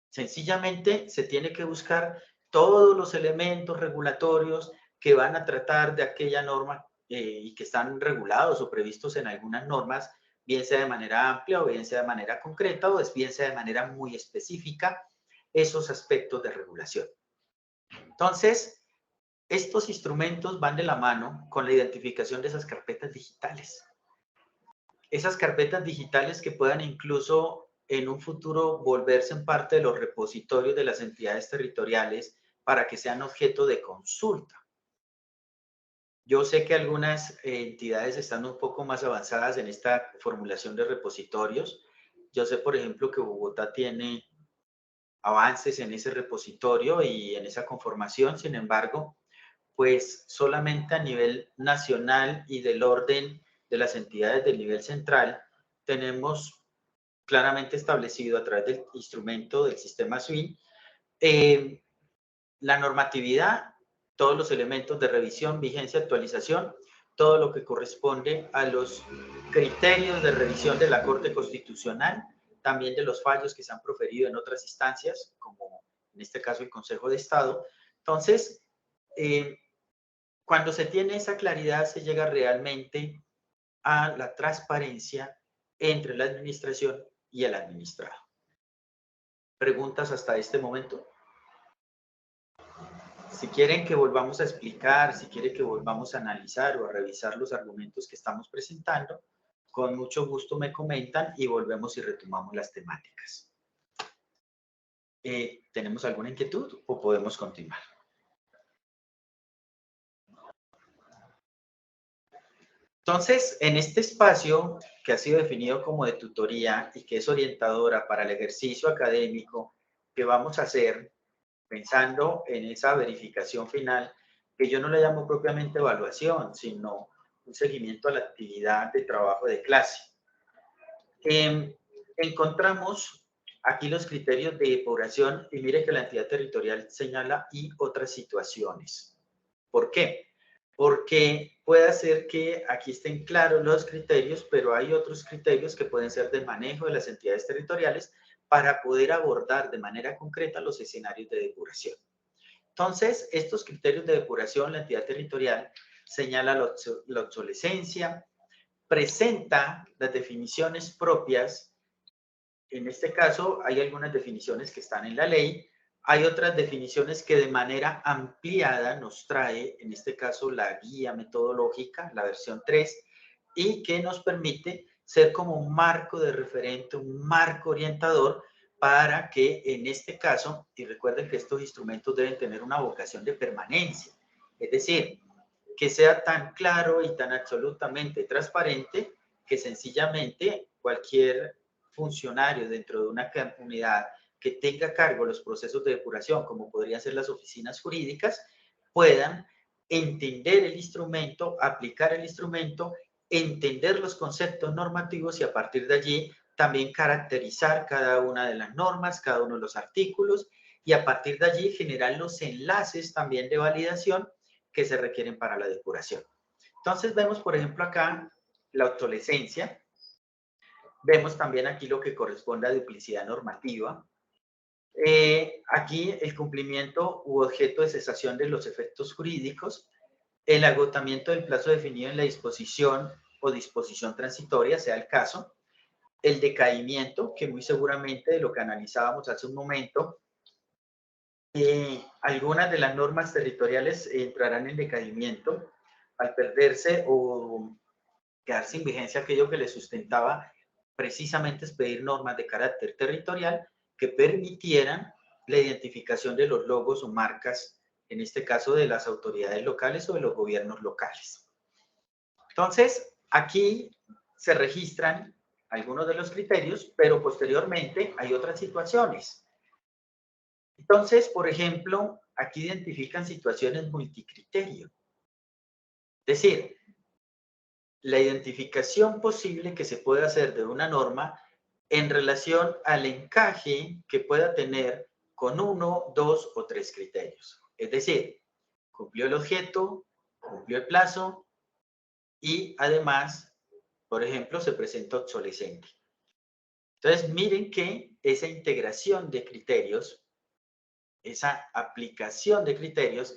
Sencillamente se tiene que buscar todos los elementos regulatorios que van a tratar de aquella norma y que están regulados o previstos en algunas normas, bien sea de manera amplia o bien sea de manera concreta o bien sea de manera muy específica, esos aspectos de regulación. Entonces, estos instrumentos van de la mano con la identificación de esas carpetas digitales. Esas carpetas digitales que puedan incluso en un futuro volverse en parte de los repositorios de las entidades territoriales para que sean objeto de consulta. Yo sé que algunas entidades están un poco más avanzadas en esta formulación de repositorios. Yo sé, por ejemplo, que Bogotá tiene avances en ese repositorio y en esa conformación. Sin embargo, pues solamente a nivel nacional y del orden de las entidades del nivel central, tenemos claramente establecido a través del instrumento del sistema SWIN la normatividad, todos los elementos de revisión, vigencia, actualización, todo lo que corresponde a los criterios de revisión de la Corte Constitucional, también de los fallos que se han proferido en otras instancias, como en este caso el Consejo de Estado. Entonces, cuando se tiene esa claridad, se llega realmente a la transparencia entre la administración y el administrado. ¿Preguntas hasta este momento? Si quieren que volvamos a explicar, si quieren que volvamos a analizar o a revisar los argumentos que estamos presentando, con mucho gusto me comentan y volvemos y retomamos las temáticas. ¿Tenemos alguna inquietud o podemos continuar? Entonces, en este espacio que ha sido definido como de tutoría y que es orientadora para el ejercicio académico que vamos a hacer, pensando en esa verificación final, que yo no le llamo propiamente evaluación, sino un seguimiento a la actividad de trabajo de clase. Encontramos aquí los criterios de depuración y mire que la entidad territorial señala y otras situaciones. ¿Por qué? Porque puede ser que aquí estén claros los criterios, pero hay otros criterios que pueden ser de manejo de las entidades territoriales para poder abordar de manera concreta los escenarios de depuración. Entonces, estos criterios de depuración, la entidad territorial señala la obsolescencia, presenta las definiciones propias. En este caso, hay algunas definiciones que están en la ley, hay otras definiciones que de manera ampliada nos trae, en este caso, la guía metodológica, la versión 3, y que nos permite ser como un marco de referente, un marco orientador para que en este caso, y recuerden que estos instrumentos deben tener una vocación de permanencia, es decir, que sea tan claro y tan absolutamente transparente que sencillamente cualquier funcionario dentro de una unidad que tenga a cargo los procesos de depuración, como podrían ser las oficinas jurídicas, puedan entender el instrumento, aplicar el instrumento, entender los conceptos normativos y a partir de allí también caracterizar cada una de las normas, cada uno de los artículos y a partir de allí generar los enlaces también de validación que se requieren para la depuración. Entonces vemos, por ejemplo, acá la obsolescencia. Vemos también aquí lo que corresponde a duplicidad normativa. Aquí el cumplimiento u objeto de cesación de los efectos jurídicos, el agotamiento del plazo definido en la disposición o disposición transitoria, sea el caso. El decaimiento, que muy seguramente de lo que analizábamos hace un momento, algunas de las normas territoriales entrarán en decaimiento al perderse o quedar sin vigencia aquello que les sustentaba precisamente expedir normas de carácter territorial que permitieran la identificación de los logos o marcas, en este caso de las autoridades locales o de los gobiernos locales. Entonces, aquí se registran algunos de los criterios, pero posteriormente hay otras situaciones. Entonces, por ejemplo, aquí identifican situaciones multicriterio. Es decir, la identificación posible que se puede hacer de una norma en relación al encaje que pueda tener con 1, 2 o 3 criterios. Es decir, cumplió el objeto, cumplió el plazo y además, por ejemplo, se presenta obsolescente. Entonces, miren que esa integración de criterios, esa aplicación de criterios,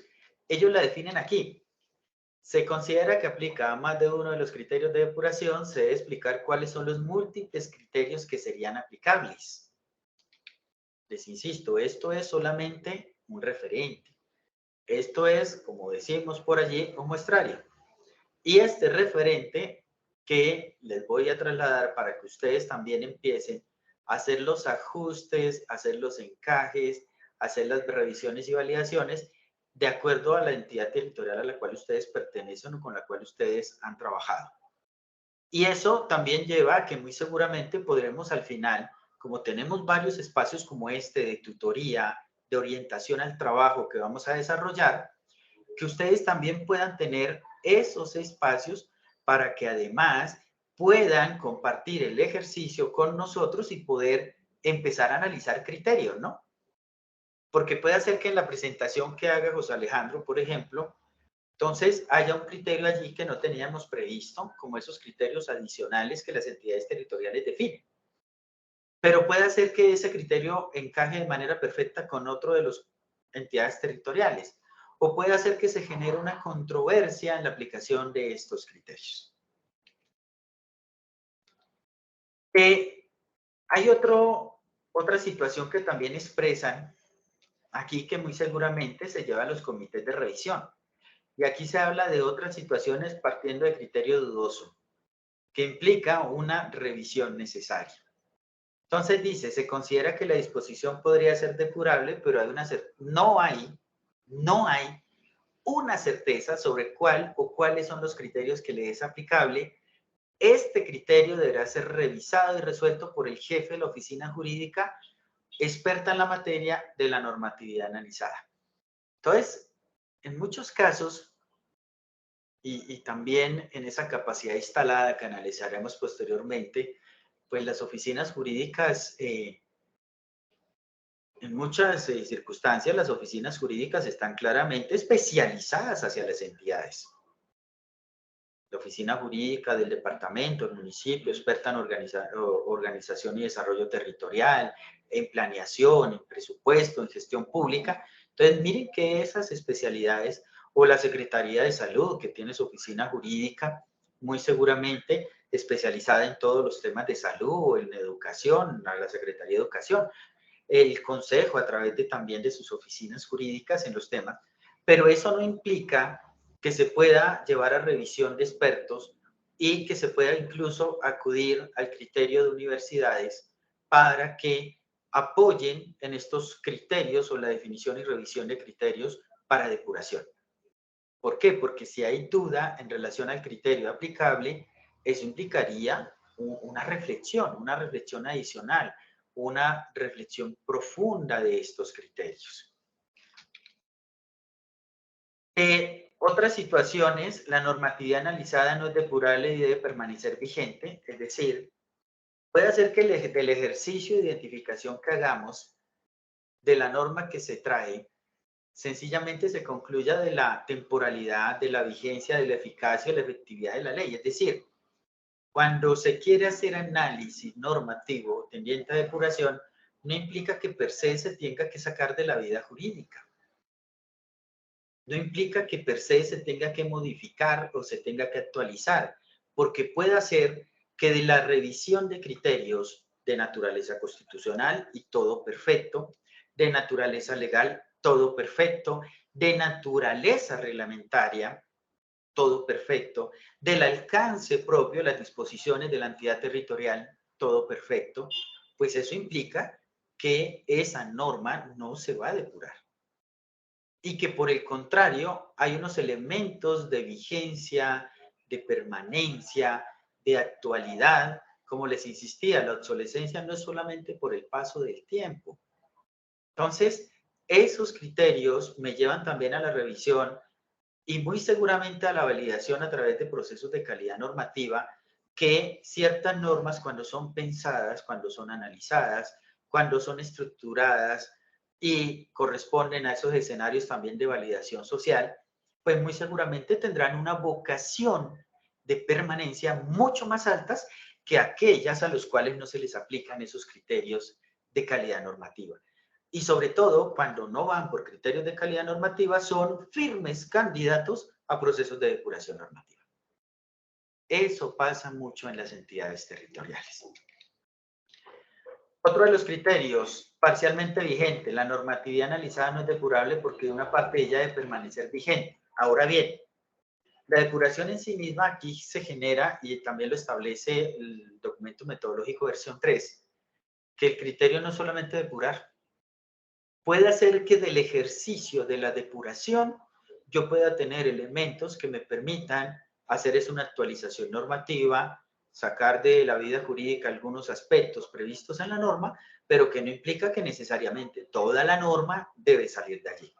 ellos la definen aquí. Se considera que aplica a más de uno de los criterios de depuración, se debe explicar cuáles son los múltiples criterios que serían aplicables. Les insisto, esto es solamente un referente. Esto es, como decimos por allí, un muestrario. Y este referente que les voy a trasladar para que ustedes también empiecen a hacer los ajustes, hacer los encajes, hacer las revisiones y validaciones de acuerdo a la entidad territorial a la cual ustedes pertenecen o con la cual ustedes han trabajado. Y eso también lleva a que muy seguramente podremos al final, como tenemos varios espacios como este de tutoría, de orientación al trabajo que vamos a desarrollar, que ustedes también puedan tener esos espacios para que además puedan compartir el ejercicio con nosotros y poder empezar a analizar criterios, ¿no? Porque puede ser que en la presentación que haga José Alejandro, por ejemplo, entonces haya un criterio allí que no teníamos previsto, como esos criterios adicionales que las entidades territoriales definen. Pero puede ser que ese criterio encaje de manera perfecta con otro de las entidades territoriales. O puede hacer que se genere una controversia en la aplicación de estos criterios. Hay otra situación que también expresan aquí que muy seguramente se lleva a los comités de revisión. Y aquí se habla de otras situaciones partiendo de criterio dudoso, que implica una revisión necesaria. Entonces dice, se considera que la disposición podría ser depurable, pero no hay una certeza sobre cuál o cuáles son los criterios que le es aplicable. Este criterio deberá ser revisado y resuelto por el jefe de la oficina jurídica experta en la materia de la normatividad analizada. Entonces, en muchos casos, y también en esa capacidad instalada que analizaremos posteriormente, pues las oficinas jurídicas, en muchas circunstancias, las oficinas jurídicas están claramente especializadas hacia las entidades. La oficina jurídica del departamento, el municipio, experta en organización y desarrollo territorial, en planeación, en presupuesto, en gestión pública. Entonces, miren que esas especialidades, o la Secretaría de Salud, que tiene su oficina jurídica, muy seguramente especializada en todos los temas de salud o en educación, la Secretaría de Educación, el Consejo a través también de sus oficinas jurídicas en los temas, pero eso no implica que se pueda llevar a revisión de expertos y que se pueda incluso acudir al criterio de universidades para que apoyen en estos criterios o la definición y revisión de criterios para depuración. ¿Por qué? Porque si hay duda en relación al criterio aplicable, eso implicaría una reflexión adicional, una reflexión profunda de estos criterios. Otras situaciones, la normatividad analizada no es depurable y debe permanecer vigente, es decir, puede hacer que del ejercicio de identificación que hagamos de la norma que se trae, sencillamente se concluya de la temporalidad, de la vigencia, de la eficacia, de la efectividad de la ley. Es decir, cuando se quiere hacer análisis normativo tendiente a depuración, no implica que per se se tenga que sacar de la vida jurídica. No implica que per se se tenga que modificar o se tenga que actualizar. porque puede hacer que de la revisión de criterios de naturaleza constitucional y todo perfecto, de naturaleza legal, todo perfecto, de naturaleza reglamentaria, todo perfecto, del alcance propio, las disposiciones de la entidad territorial, todo perfecto, pues eso implica que esa norma no se va a depurar. Y que por el contrario, hay unos elementos de vigencia, de permanencia, de actualidad. Como les insistía, la obsolescencia no es solamente por el paso del tiempo. Entonces, esos criterios me llevan también a la revisión y muy seguramente a la validación a través de procesos de calidad normativa, que ciertas normas cuando son pensadas, cuando son analizadas, cuando son estructuradas y corresponden a esos escenarios también de validación social, pues muy seguramente tendrán una vocación de permanencia mucho más altas que aquellas a los cuales no se les aplican esos criterios de calidad normativa. Y sobre todo, cuando no van por criterios de calidad normativa, son firmes candidatos a procesos de depuración normativa. Eso pasa mucho en las entidades territoriales. Otro de los criterios, parcialmente vigente. La normatividad analizada no es depurable porque una parte de ella debe permanecer vigente. Ahora bien, la depuración en sí misma aquí se genera, y también lo establece el documento metodológico versión 3, que el criterio no es solamente depurar, puede hacer que del ejercicio de la depuración yo pueda tener elementos que me permitan hacer una actualización normativa, sacar de la vida jurídica algunos aspectos previstos en la norma, pero que no implica que necesariamente toda la norma debe salir de allí.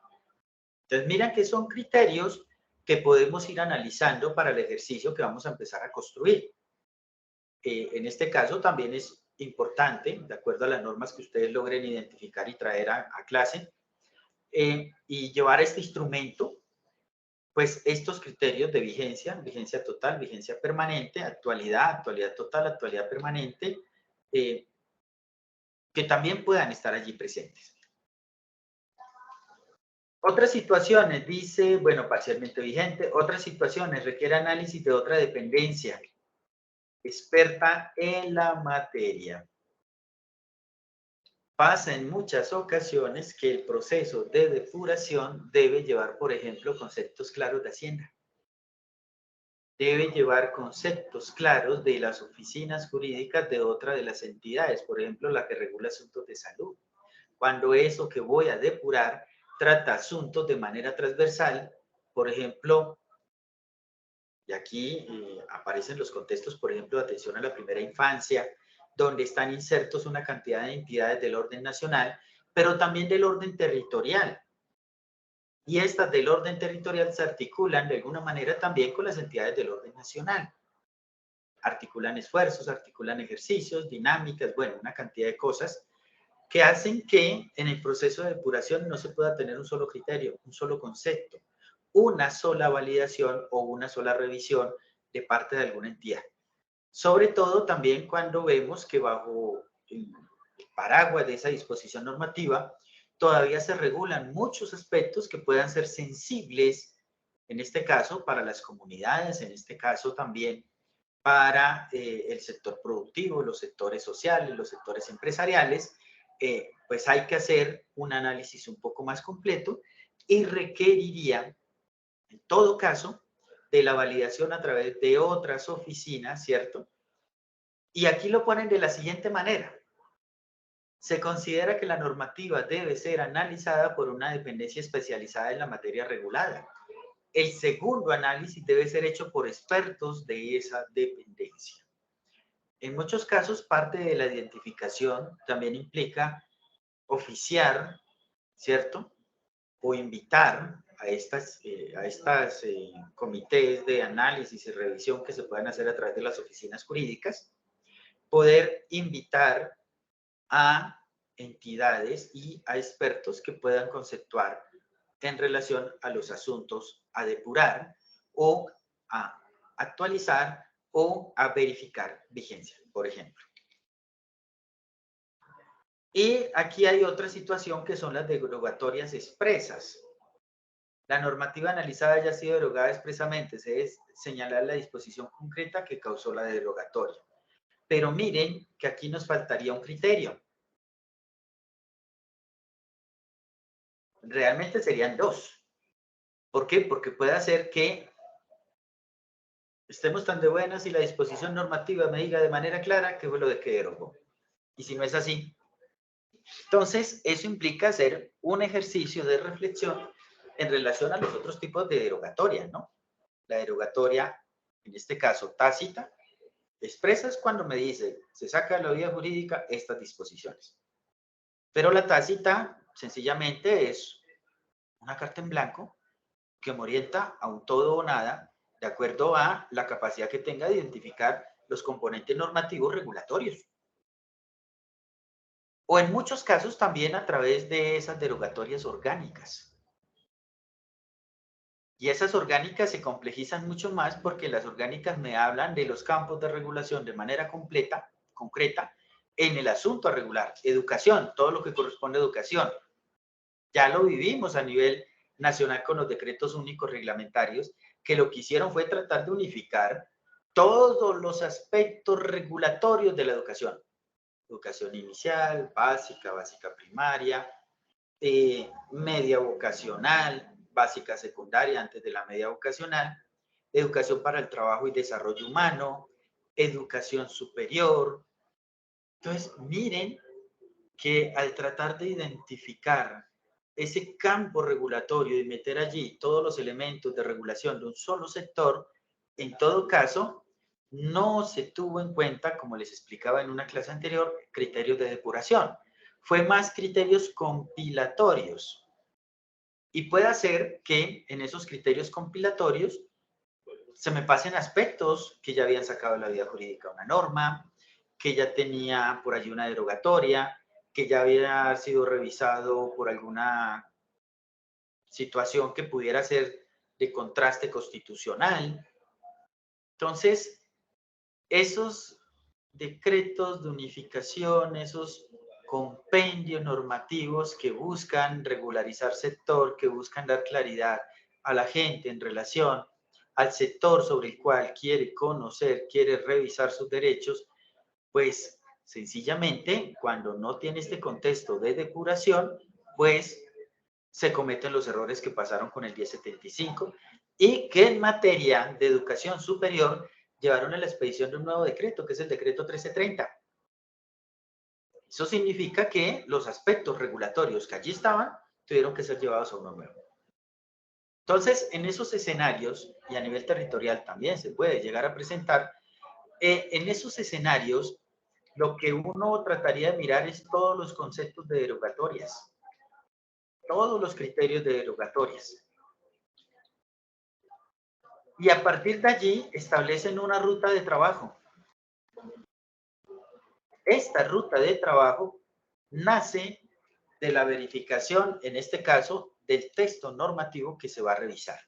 Entonces, miren que son criterios que podemos ir analizando para el ejercicio que vamos a empezar a construir. En este caso también es importante, de acuerdo a las normas que ustedes logren identificar y traer a clase, y llevar este instrumento, pues estos criterios de vigencia, vigencia total, vigencia permanente, actualidad, actualidad total, actualidad permanente, que también puedan estar allí presentes. Otras situaciones, dice, bueno, parcialmente vigente, otras situaciones requiere análisis de otra dependencia experta en la materia. Pasa en muchas ocasiones que el proceso de depuración debe llevar, por ejemplo, conceptos claros de Hacienda. Debe llevar conceptos claros de las oficinas jurídicas de otra de las entidades, por ejemplo, la que regula asuntos de salud. Cuando eso que voy a depurar trata asuntos de manera transversal, por ejemplo, y aquí aparecen los contextos, por ejemplo, de atención a la primera infancia, donde están insertos una cantidad de entidades del orden nacional, pero también del orden territorial. Y estas del orden territorial se articulan de alguna manera también con las entidades del orden nacional. Articulan esfuerzos, articulan ejercicios, dinámicas, bueno, una cantidad de cosas que hacen que en el proceso de depuración no se pueda tener un solo criterio, un solo concepto, una sola validación o una sola revisión de parte de alguna entidad. Sobre todo también cuando vemos que bajo el paraguas de esa disposición normativa todavía se regulan muchos aspectos que puedan ser sensibles, en este caso para las comunidades, en este caso también para el sector productivo, los sectores sociales, los sectores empresariales. Pues hay que hacer un análisis un poco más completo y requeriría, en todo caso, de la validación a través de otras oficinas, ¿cierto? Y aquí lo ponen de la siguiente manera. Se considera que la normativa debe ser analizada por una dependencia especializada en la materia regulada. El segundo análisis debe ser hecho por expertos de esa dependencia. En muchos casos, parte de la identificación también implica oficiar, ¿cierto? O invitar a estas comités de análisis y revisión que se puedan hacer a través de las oficinas jurídicas, poder invitar a entidades y a expertos que puedan conceptuar en relación a los asuntos a depurar o a actualizar o a verificar vigencia, por ejemplo. Y aquí hay otra situación que son las derogatorias expresas. la normativa analizada haya sido derogada expresamente, se debe señalar la disposición concreta que causó la derogatoria. Pero miren que aquí nos faltaría un criterio. Realmente serían dos. ¿Por qué? Porque puede ser que estemos tan de buenas y la disposición normativa me diga de manera clara qué fue lo de que derogó. Y si no es así. Entonces, eso implica hacer un ejercicio de reflexión en relación a los otros tipos de derogatoria, ¿no? La derogatoria, en este caso tácita, expresa es cuando me dice, se saca de la vía jurídica estas disposiciones. Pero la tácita, sencillamente, es una carta en blanco que me orienta a un todo o nada de acuerdo a la capacidad que tenga de identificar los componentes normativos regulatorios. O en muchos casos también a través de esas derogatorias orgánicas. Y esas orgánicas se complejizan mucho más porque las orgánicas me hablan de los campos de regulación de manera concreta, en el asunto a regular. Educación, todo lo que corresponde a educación. Ya lo vivimos a nivel nacional con los decretos únicos reglamentarios, que lo que hicieron fue tratar de unificar todos los aspectos regulatorios de la educación. Educación inicial, básica, básica primaria, media vocacional, básica secundaria antes de la media vocacional, educación para el trabajo y desarrollo humano, educación superior. Entonces, miren que al tratar de identificar ese campo regulatorio y meter allí todos los elementos de regulación de un solo sector, en todo caso, no se tuvo en cuenta, como les explicaba en una clase anterior, criterios de depuración. Fue más criterios compilatorios. Y puede ser que en esos criterios compilatorios se me pasen aspectos que ya habían sacado de la vía jurídica una norma, que ya tenía por allí una derogatoria, que ya había sido revisado por alguna situación que pudiera ser de contraste constitucional. Entonces, esos decretos de unificación, esos compendios normativos que buscan regularizar sector, que buscan dar claridad a la gente en relación al sector sobre el cual quiere conocer, quiere revisar sus derechos, pues sencillamente cuando no tiene este contexto de depuración, pues se cometen los errores que pasaron con el 1075 y que en materia de educación superior llevaron a la expedición de un nuevo decreto, que es el decreto 1330. Eso significa que los aspectos regulatorios que allí estaban tuvieron que ser llevados a uno nuevo. Entonces, en esos escenarios, y a nivel territorial también se puede llegar a presentar, en esos escenarios, lo que uno trataría de mirar es todos los conceptos de derogatorias, todos los criterios de derogatorias. Y a partir de allí establecen una ruta de trabajo. Esta ruta de trabajo nace de la verificación, en este caso, del texto normativo que se va a revisar,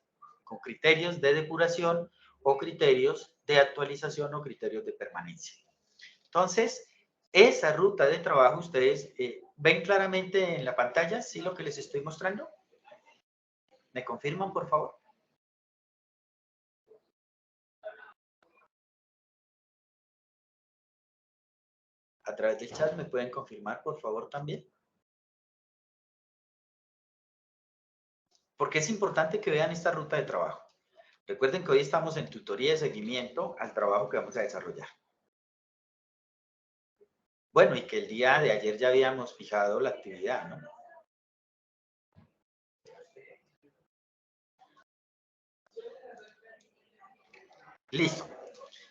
con criterios de depuración o criterios de actualización o criterios de permanencia. Entonces, esa ruta de trabajo, ustedes ven claramente en la pantalla, ¿sí lo que les estoy mostrando? ¿Me confirman, por favor? A través del chat me pueden confirmar, por favor, también. Porque es importante que vean esta ruta de trabajo. Recuerden que hoy estamos en tutoría de seguimiento al trabajo que vamos a desarrollar. Bueno, y que el día de ayer ya habíamos fijado la actividad, ¿no? Listo.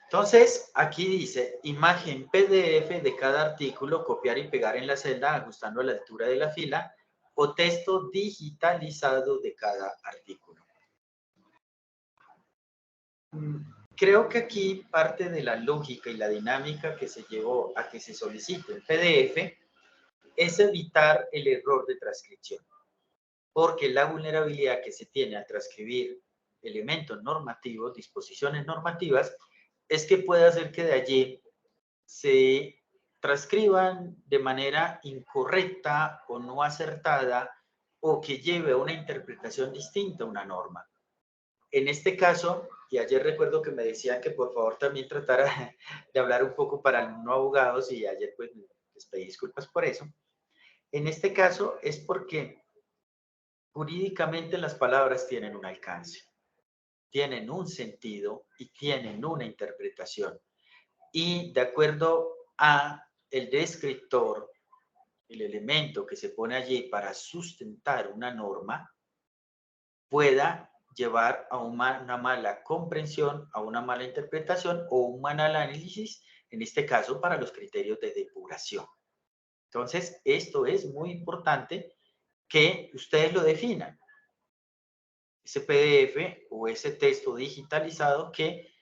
Entonces, aquí dice, imagen PDF de cada artículo, copiar y pegar en la celda, ajustando a la altura de la fila, o texto digitalizado de cada artículo. Creo que aquí parte de la lógica y la dinámica que se llevó a que se solicite el PDF es evitar el error de transcripción, porque la vulnerabilidad que se tiene al transcribir elementos normativos, disposiciones normativas, es que puede hacer que de allí se transcriban de manera incorrecta o no acertada o que lleve a una interpretación distinta a una norma. En este caso, y ayer recuerdo que me decían que por favor también tratara de hablar un poco para no abogados, y ayer pues les pedí disculpas por eso. En este caso es porque jurídicamente las palabras tienen un alcance, tienen un sentido y tienen una interpretación. Y de acuerdo a el descriptor, el elemento que se pone allí para sustentar una norma, pueda llevar a una mala comprensión, a una mala interpretación o un mal análisis, en este caso para los criterios de depuración. Entonces, esto es muy importante que ustedes lo definan. Ese PDF o ese texto digitalizado que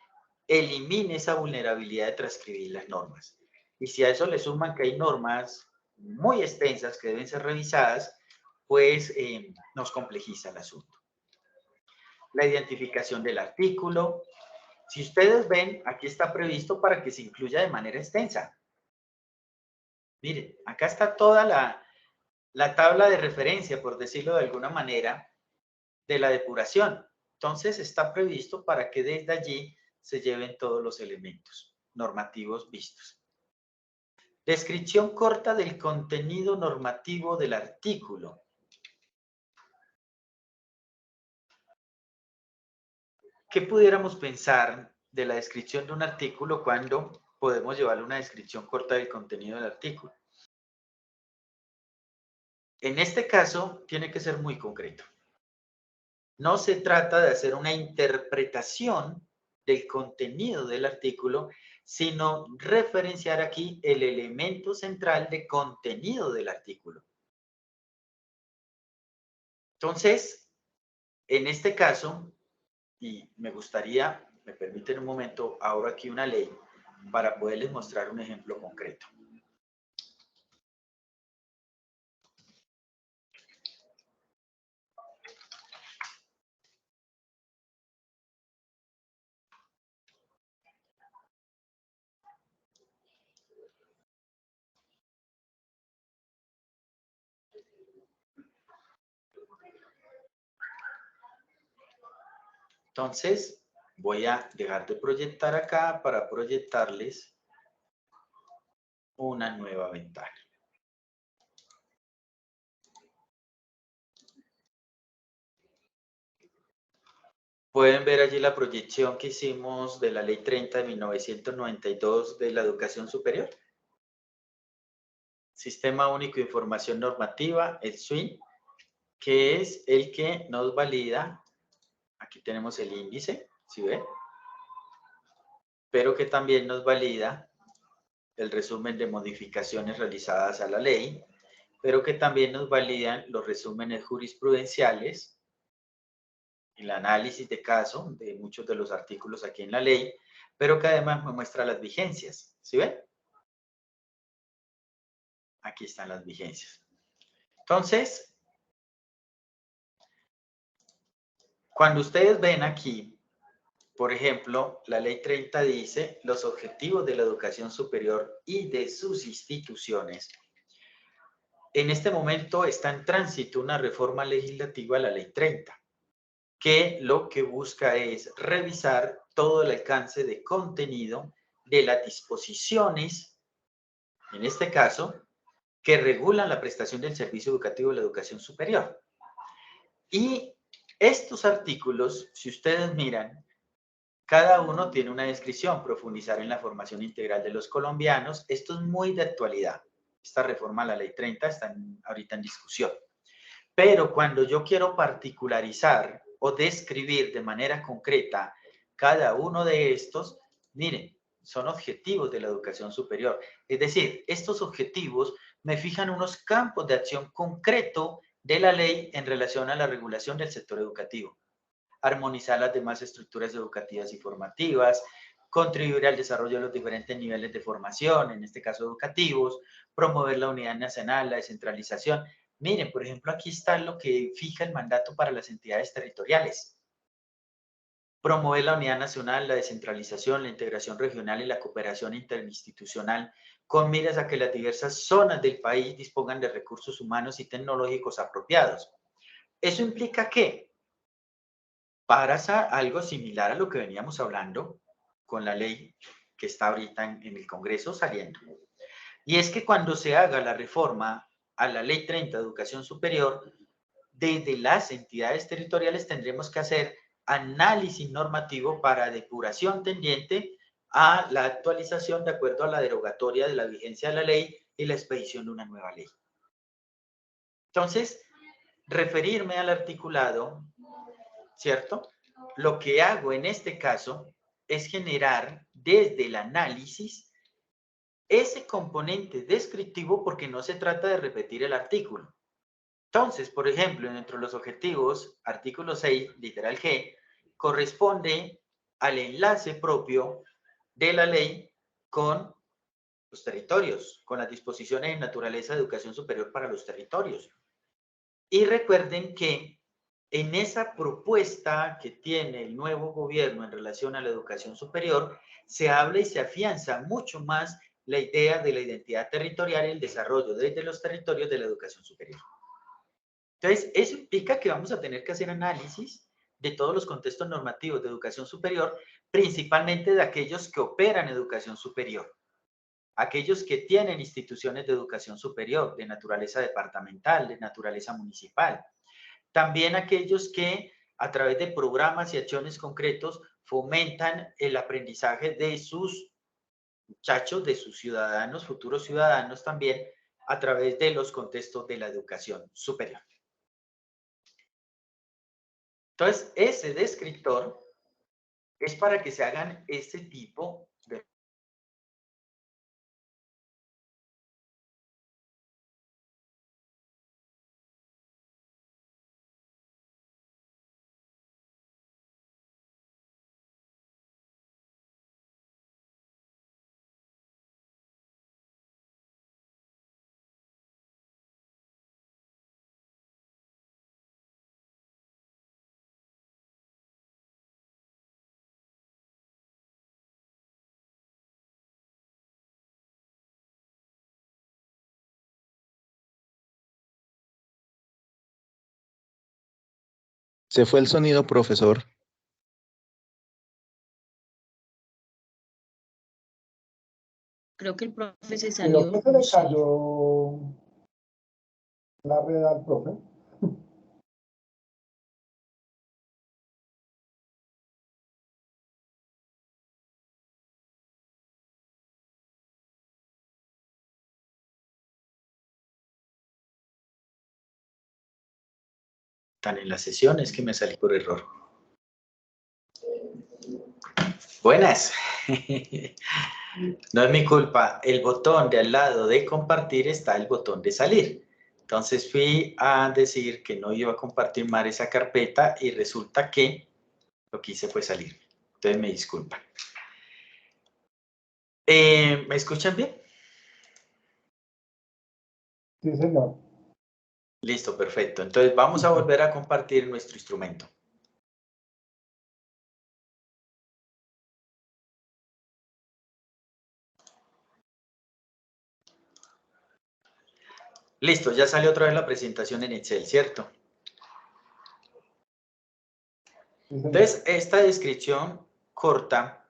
elimine esa vulnerabilidad de transcribir las normas. Y si a eso le suman que hay normas muy extensas que deben ser revisadas, pues nos complejiza el asunto. La identificación del artículo. Si ustedes ven, aquí está previsto para que se incluya de manera extensa. Miren, acá está toda la tabla de referencia, por decirlo de alguna manera, de la depuración. Entonces está previsto para que desde allí se lleven todos los elementos normativos vistos. Descripción corta del contenido normativo del artículo. ¿Qué pudiéramos pensar de la descripción de un artículo cuando podemos llevarle una descripción corta del contenido del artículo? En este caso, tiene que ser muy concreto. No se trata de hacer una interpretación del contenido del artículo, sino referenciar aquí el elemento central de contenido del artículo. Entonces, en este caso, y me gustaría, me permiten un momento, abro aquí una ley para poderles mostrar un ejemplo concreto. Entonces, voy a dejar de proyectar acá para proyectarles una nueva ventana. Pueden ver allí la proyección que hicimos de la Ley 30 de 1992 de la Educación Superior. Sistema Único de Información Normativa, el SUIN, que es el que nos valida, aquí tenemos el índice, ¿sí ven? Pero que también nos valida el resumen de modificaciones realizadas a la ley, pero que también nos validan los resúmenes jurisprudenciales, el análisis de caso de muchos de los artículos aquí en la ley, pero que además me muestra las vigencias, ¿sí ven? Aquí están las vigencias. Entonces, cuando ustedes ven aquí, por ejemplo, la Ley 30 dice los objetivos de la educación superior y de sus instituciones. En este momento está en tránsito una reforma legislativa a la Ley 30, que lo que busca es revisar todo el alcance de contenido de las disposiciones, en este caso, que regulan la prestación del servicio educativo de la educación superior. Y estos artículos, si ustedes miran, cada uno tiene una descripción, profundizar en la formación integral de los colombianos. Esto es muy de actualidad. Esta reforma a la Ley 30 está ahorita en discusión. Pero cuando yo quiero particularizar o describir de manera concreta cada uno de estos, miren, son objetivos de la educación superior. Es decir, estos objetivos me fijan unos campos de acción concreto de la ley en relación a la regulación del sector educativo. Armonizar las demás estructuras educativas y formativas, contribuir al desarrollo de los diferentes niveles de formación, en este caso educativos, promover la unidad nacional, la descentralización. Miren, por ejemplo, aquí está lo que fija el mandato para las entidades territoriales. Promover la unidad nacional, la descentralización, la integración regional y la cooperación interinstitucional con miras a que las diversas zonas del país dispongan de recursos humanos y tecnológicos apropiados. ¿Eso implica qué? Pasa algo similar a lo que veníamos hablando con la ley que está ahorita en el Congreso saliendo. Y es que cuando se haga la reforma a la Ley 30 de Educación Superior, desde las entidades territoriales tendremos que hacer análisis normativo para depuración tendiente a la actualización de acuerdo a la derogatoria de la vigencia de la ley y la expedición de una nueva ley. Entonces, referirme al articulado, ¿cierto? Lo que hago en este caso es generar desde el análisis ese componente descriptivo porque no se trata de repetir el artículo. Entonces, por ejemplo, dentro de los objetivos, artículo 6, literal G, corresponde al enlace propio de la ley con los territorios, con las disposiciones en naturaleza de educación superior para los territorios. Y recuerden que en esa propuesta que tiene el nuevo gobierno en relación a la educación superior, se habla y se afianza mucho más la idea de la identidad territorial y el desarrollo desde los territorios de la educación superior. Entonces, eso implica que vamos a tener que hacer análisis de todos los contextos normativos de educación superior, principalmente de aquellos que operan educación superior, aquellos que tienen instituciones de educación superior, de naturaleza departamental, de naturaleza municipal. También aquellos que a través de programas y acciones concretos fomentan el aprendizaje de sus muchachos, de sus ciudadanos, futuros ciudadanos también, a través de los contextos de la educación superior. Entonces, ese descriptor es para que se hagan este tipo de... Se fue el sonido, profesor. Creo que el profe se Creo salió. que se le cayó la red al profe. Están en las sesiones que me salí por error. Buenas. No es mi culpa. El botón de al lado de compartir está el botón de salir. Entonces fui a decir que no iba a compartir más esa carpeta y resulta que lo que hice fue salir. Entonces me disculpan. ¿Me escuchan bien? Sí, señor. Listo, perfecto. Entonces vamos a volver a compartir nuestro instrumento. Listo, ya salió otra vez la presentación en Excel, ¿cierto? Sí, señor. Entonces, esta descripción corta,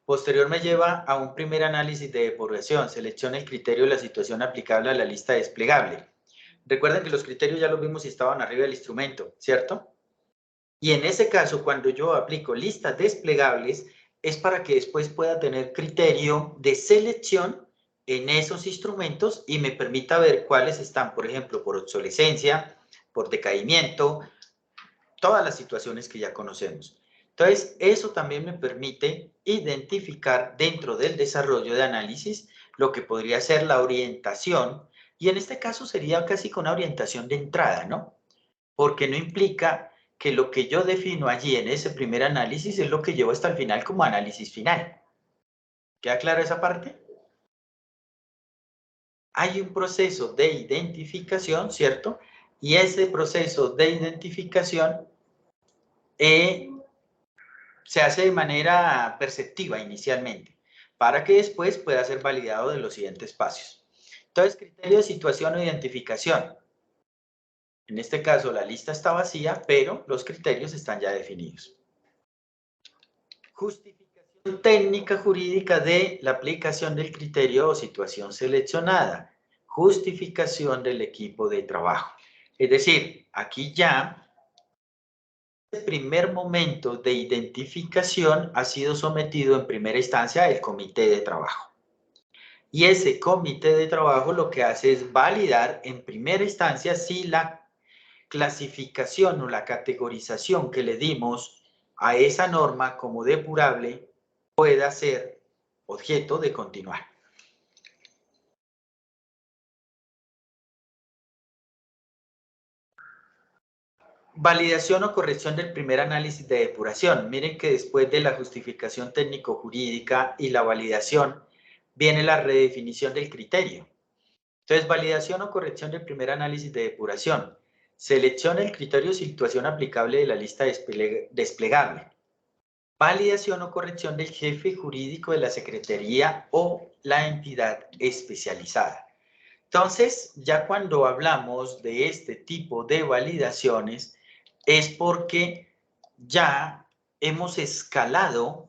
posterior me lleva a un primer análisis de depuración. Selecciona el criterio de la situación aplicable a la lista desplegable. Recuerden que los criterios ya los vimos y estaban arriba del instrumento, ¿cierto? Y en ese caso, cuando yo aplico listas desplegables, es para que después pueda tener criterio de selección en esos instrumentos y me permita ver cuáles están, por ejemplo, por obsolescencia, por decaimiento, todas las situaciones que ya conocemos. Entonces, eso también me permite identificar dentro del desarrollo de análisis lo que podría ser la orientación, y en este caso sería casi con una orientación de entrada, ¿no? Porque no implica que lo que yo defino allí en ese primer análisis es lo que llevo hasta el final como análisis final. ¿Queda claro esa parte? Hay un proceso de identificación, ¿cierto? Y ese proceso de identificación se hace de manera perceptiva inicialmente, para que después pueda ser validado de los siguientes pasos. Entonces, criterio de situación o identificación. En este caso, la lista está vacía, pero los criterios están ya definidos. Justificación técnica jurídica de la aplicación del criterio o situación seleccionada. Justificación del equipo de trabajo. Es decir, aquí ya el primer momento de identificación ha sido sometido en primera instancia al comité de trabajo. Y ese comité de trabajo lo que hace es validar en primera instancia si la clasificación o la categorización que le dimos a esa norma como depurable pueda ser objeto de continuar. Validación o corrección del primer análisis de depuración. Miren que después de la justificación técnico-jurídica y la validación viene la redefinición del criterio. Entonces, validación o corrección del primer análisis de depuración. Selecciona el criterio o situación aplicable de la lista desplegable. Validación o corrección del jefe jurídico de la Secretaría o la entidad especializada. Entonces, ya cuando hablamos de este tipo de validaciones, es porque ya hemos escalado,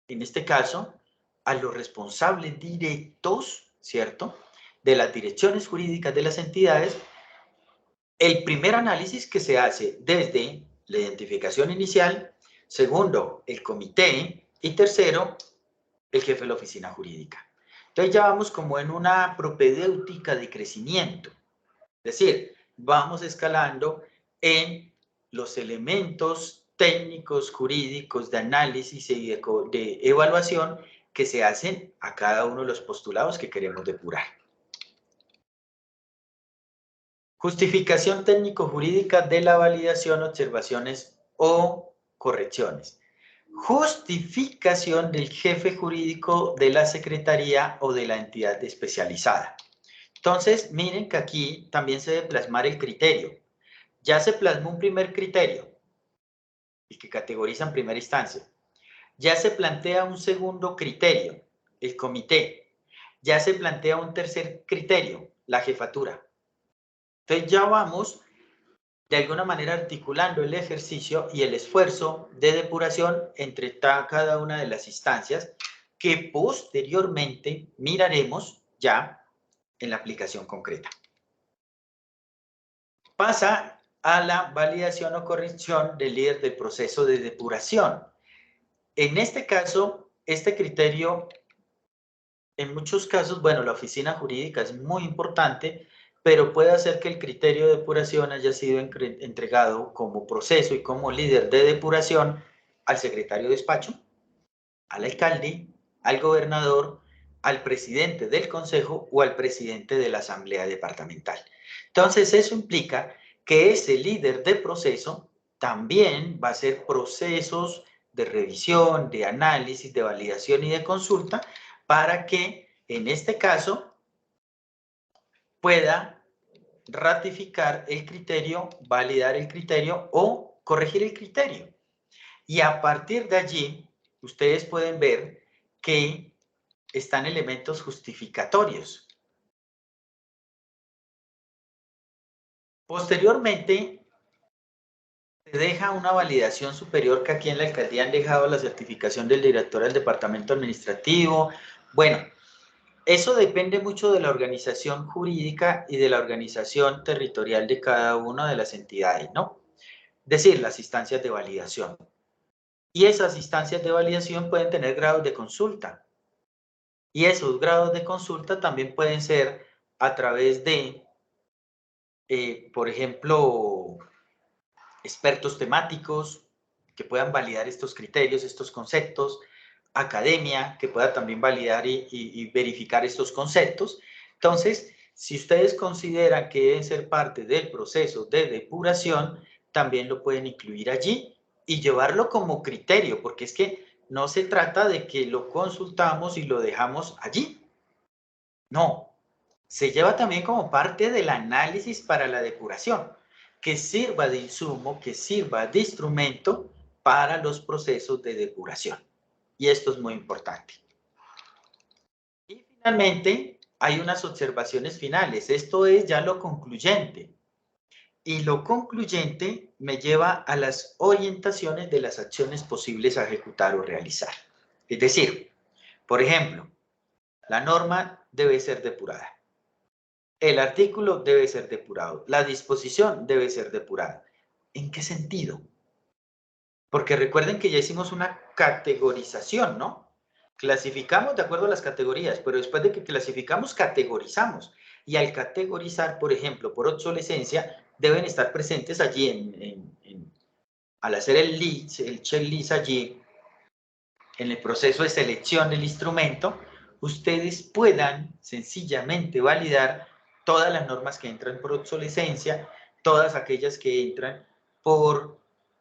en este caso, a los responsables directos, ¿cierto?, de las direcciones jurídicas de las entidades, el primer análisis que se hace desde la identificación inicial, segundo, el comité, y tercero, el jefe de la oficina jurídica. Entonces ya vamos como en una propedéutica de crecimiento, es decir, vamos escalando en los elementos técnicos, jurídicos, de análisis y de evaluación que se hacen a cada uno de los postulados que queremos depurar. Justificación técnico-jurídica de la validación, observaciones o correcciones. Justificación del jefe jurídico de la secretaría o de la entidad especializada. Entonces, miren que aquí también se debe plasmar el criterio. Ya se plasmó un primer criterio, el que categoriza en primera instancia. Ya se plantea un segundo criterio, el comité. Ya se plantea un tercer criterio, la jefatura. Entonces ya vamos de alguna manera articulando el ejercicio y el esfuerzo de depuración entre cada una de las instancias que posteriormente miraremos ya en la aplicación concreta. Pasa a la validación o corrección del líder del proceso de depuración. En este caso, este criterio, en muchos casos, bueno, la oficina jurídica es muy importante, pero puede hacer que el criterio de depuración haya sido entregado como proceso y como líder de depuración al secretario de despacho, al alcalde, al gobernador, al presidente del consejo o al presidente de la asamblea departamental. Entonces, eso implica que ese líder de proceso también va a hacer procesos de revisión, de análisis, de validación y de consulta para que, en este caso, pueda ratificar el criterio, validar el criterio o corregir el criterio. Y a partir de allí, ustedes pueden ver que están elementos justificatorios. Posteriormente, se deja una validación superior que aquí en la alcaldía han dejado la certificación del director del departamento administrativo. Bueno, eso depende mucho de la organización jurídica y de la organización territorial de cada una de las entidades, ¿no? Es decir, las instancias de validación. Y esas instancias de validación pueden tener grados de consulta. Y esos grados de consulta también pueden ser a través de, por ejemplo, expertos temáticos que puedan validar estos criterios, estos conceptos, academia que pueda también validar y verificar estos conceptos. Entonces, si ustedes consideran que deben ser parte del proceso de depuración, también lo pueden incluir allí y llevarlo como criterio, porque es que no se trata de que lo consultamos y lo dejamos allí. No, se lleva también como parte del análisis para la depuración, que sirva de insumo, que sirva de instrumento para los procesos de depuración. Y esto es muy importante. Y finalmente, hay unas observaciones finales. Esto es ya lo concluyente. y lo concluyente me lleva a las orientaciones de las acciones posibles a ejecutar o realizar. Es decir, por ejemplo, la norma debe ser depurada. El artículo debe ser depurado. La disposición debe ser depurada. ¿En qué sentido? Porque recuerden que ya hicimos una categorización, ¿no? Clasificamos de acuerdo a las categorías, pero después de que clasificamos, categorizamos. Y al categorizar, por ejemplo, por obsolescencia, deben estar presentes allí al hacer el checklist allí, en el proceso de selección del instrumento, ustedes puedan sencillamente validar todas las normas que entran por obsolescencia, todas aquellas que entran por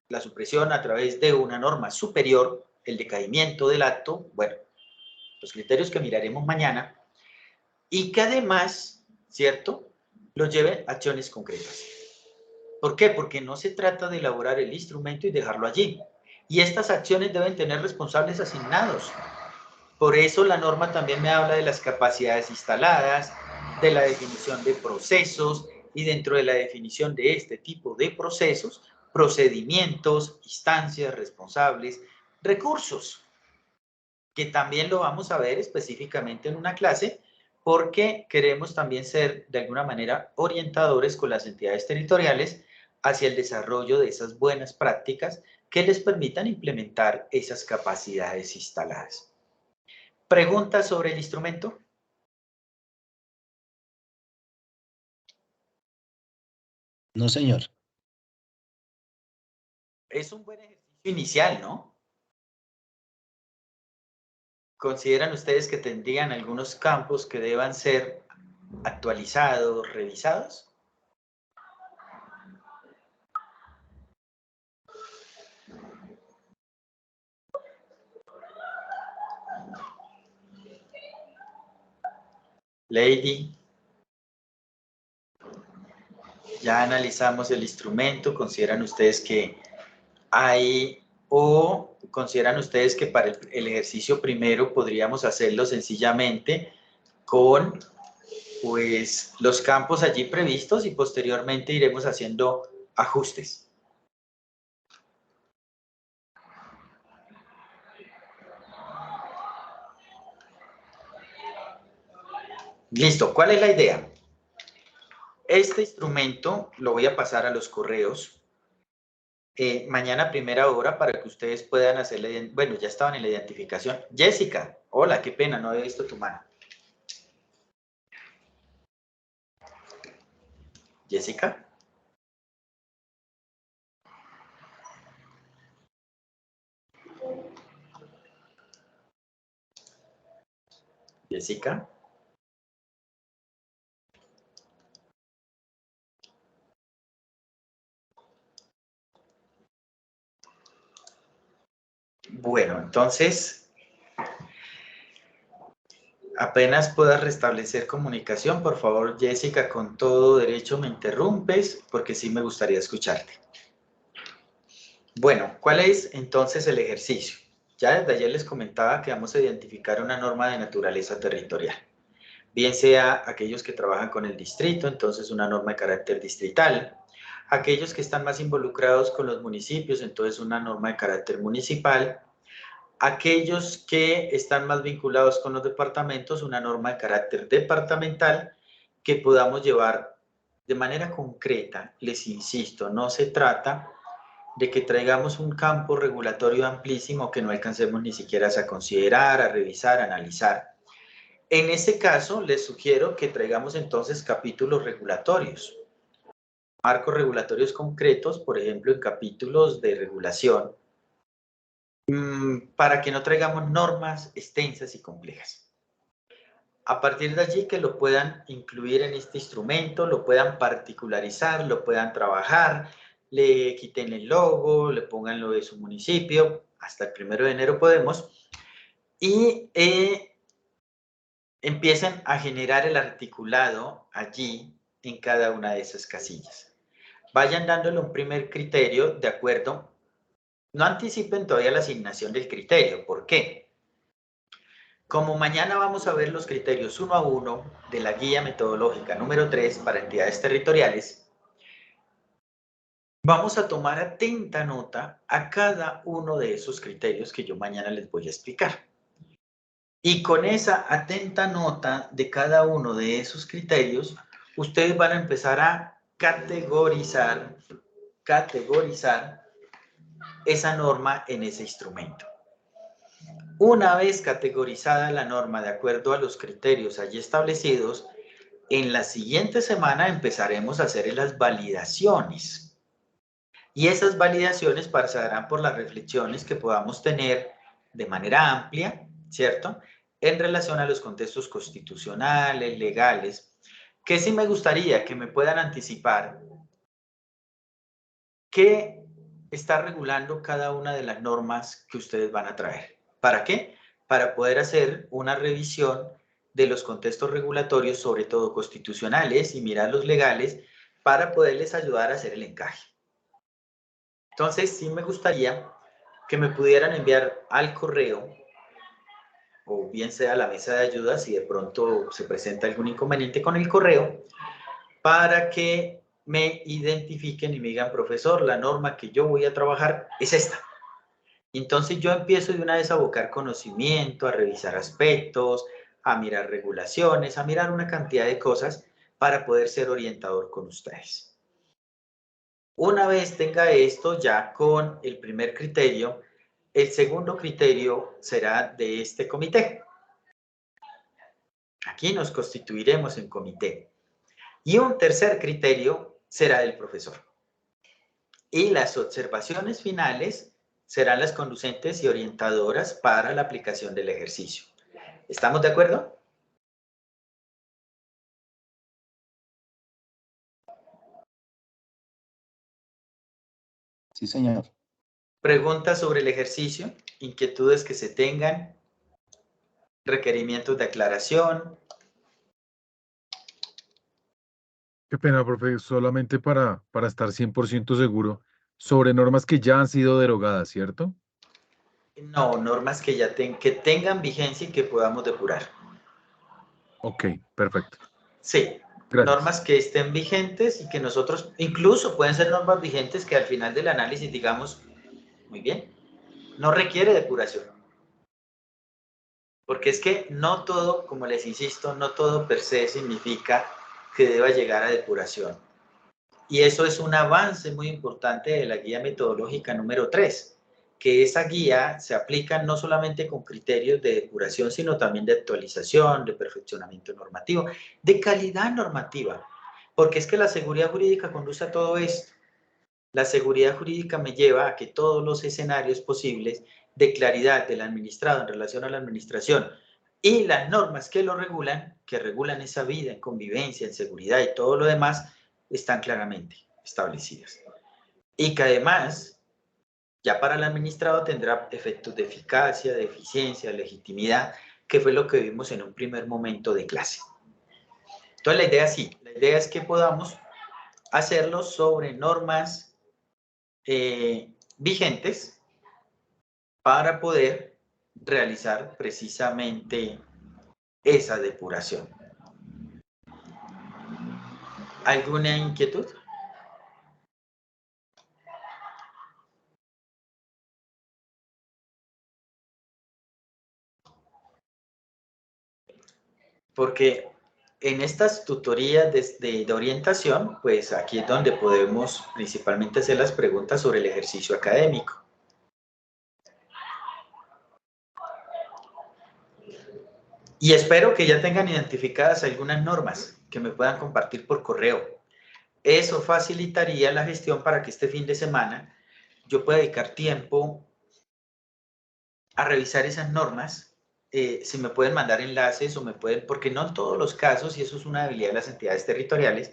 la supresión a través de una norma superior, el decaimiento del acto, bueno, los criterios que miraremos mañana, y que además, ¿cierto?, los lleven a acciones concretas. ¿Por qué? Porque no se trata de elaborar el instrumento y dejarlo allí. Y estas acciones deben tener responsables asignados. Por eso la norma también me habla de las capacidades instaladas, de la definición de procesos y dentro de la definición de este tipo de procesos, procedimientos, instancias, responsables, recursos, que también lo vamos a ver específicamente en una clase porque queremos también ser de alguna manera orientadores con las entidades territoriales hacia el desarrollo de esas buenas prácticas que les permitan implementar esas capacidades instaladas. ¿Preguntas sobre el instrumento? No, señor. Es un buen ejercicio inicial, ¿no? ¿Consideran ustedes que tendrían algunos campos que deban ser actualizados, revisados? Lady, ya analizamos el instrumento, ¿consideran ustedes que hay o consideran ustedes que para el ejercicio primero podríamos hacerlo sencillamente con pues los campos allí previstos y posteriormente iremos haciendo ajustes? Listo, ¿cuál es la idea? Este instrumento lo voy a pasar a los correos mañana a primera hora para que ustedes puedan hacerle, bueno, ya estaban en la identificación. Jessica, hola, qué pena, no había visto tu mano. Jessica. Jessica. Bueno, entonces, apenas puedas restablecer comunicación, por favor, Jessica, con todo derecho me interrumpes, porque sí me gustaría escucharte. Bueno, ¿cuál es entonces el ejercicio? Ya desde ayer les comentaba que vamos a identificar una norma de naturaleza territorial. Bien sea aquellos que trabajan con el distrito, entonces una norma de carácter distrital. Aquellos que están más involucrados con los municipios, entonces una norma de carácter municipal. Aquellos que están más vinculados con los departamentos, una norma de carácter departamental que podamos llevar de manera concreta. Les insisto, no se trata de que traigamos un campo regulatorio amplísimo que no alcancemos ni siquiera a considerar, a revisar, a analizar. En ese caso, les sugiero que traigamos entonces capítulos regulatorios, marcos regulatorios concretos, por ejemplo, en capítulos de regulación, para que no traigamos normas extensas y complejas. A partir de allí que lo puedan incluir en este instrumento, lo puedan particularizar, lo puedan trabajar, le quiten el logo, le pongan lo de su municipio, hasta el 1 de enero podemos, y empiecen a generar el articulado allí en cada una de esas casillas. Vayan dándole un primer criterio de acuerdo. No anticipen todavía la asignación del criterio. ¿Por qué? Como mañana vamos a ver los criterios 1 a 1 de la guía metodológica número 3 para entidades territoriales, vamos a tomar atenta nota a cada uno de esos criterios que yo mañana les voy a explicar. Y con esa atenta nota de cada uno de esos criterios, ustedes van a empezar a categorizar esa norma en ese instrumento. Una vez categorizada la norma de acuerdo a los criterios allí establecidos, en la siguiente semana empezaremos a hacer las validaciones. Y esas validaciones pasarán por las reflexiones que podamos tener de manera amplia, ¿cierto?, en relación a los contextos constitucionales, legales, que sí me gustaría que me puedan anticipar qué está regulando cada una de las normas que ustedes van a traer. ¿Para qué? Para poder hacer una revisión de los contextos regulatorios, sobre todo constitucionales, y mirar los legales, para poderles ayudar a hacer el encaje. Entonces, sí me gustaría que me pudieran enviar al correo, o bien sea a la mesa de ayuda, si de pronto se presenta algún inconveniente con el correo, para que me identifiquen y me digan, profesor, la norma que yo voy a trabajar es esta. Entonces yo empiezo de una vez a abocar conocimiento, a revisar aspectos, a mirar regulaciones, a mirar una cantidad de cosas para poder ser orientador con ustedes. Una vez tenga esto ya con el primer criterio, el segundo criterio será de este comité. Aquí nos constituiremos en comité. Y un tercer criterio será del profesor. Y las observaciones finales serán las conducentes y orientadoras para la aplicación del ejercicio. ¿Estamos de acuerdo? Sí, señor. Preguntas sobre el ejercicio, inquietudes que se tengan, requerimientos de aclaración. Qué pena, profe, solamente para estar 100% seguro, sobre normas que ya han sido derogadas, ¿cierto? No, normas que ya que tengan vigencia y que podamos depurar. Ok, perfecto. Sí, Gracias. normas que estén vigentes y que nosotros, incluso pueden ser normas vigentes que al final del análisis digamos, muy bien, no requiere depuración. Porque es que no todo, como les insisto, no todo per se significa que deba llegar a depuración. Y eso es un avance muy importante de la guía metodológica número 3, que esa guía se aplica no solamente con criterios de depuración, sino también de actualización, de perfeccionamiento normativo, de calidad normativa. Porque es que la seguridad jurídica conduce a todo esto. La seguridad jurídica me lleva a que todos los escenarios posibles de claridad del administrado en relación a la administración y las normas que lo regulan, que regulan esa vida en convivencia, en seguridad y todo lo demás, están claramente establecidas. Y que además, ya para el administrado tendrá efectos de eficacia, de eficiencia, de legitimidad, que fue lo que vimos en un primer momento de clase. Entonces la idea sí, la idea es que podamos hacerlo sobre normas vigentes para poder realizar precisamente esa depuración. ¿Alguna inquietud? Porque en estas tutorías de orientación, pues aquí es donde podemos principalmente hacer las preguntas sobre el ejercicio académico. Y espero que ya tengan identificadas algunas normas que me puedan compartir por correo. Eso facilitaría la gestión para que este fin de semana yo pueda dedicar tiempo a revisar esas normas. Si me pueden mandar enlaces o me pueden, porque no en todos los casos, y eso es una debilidad de las entidades territoriales,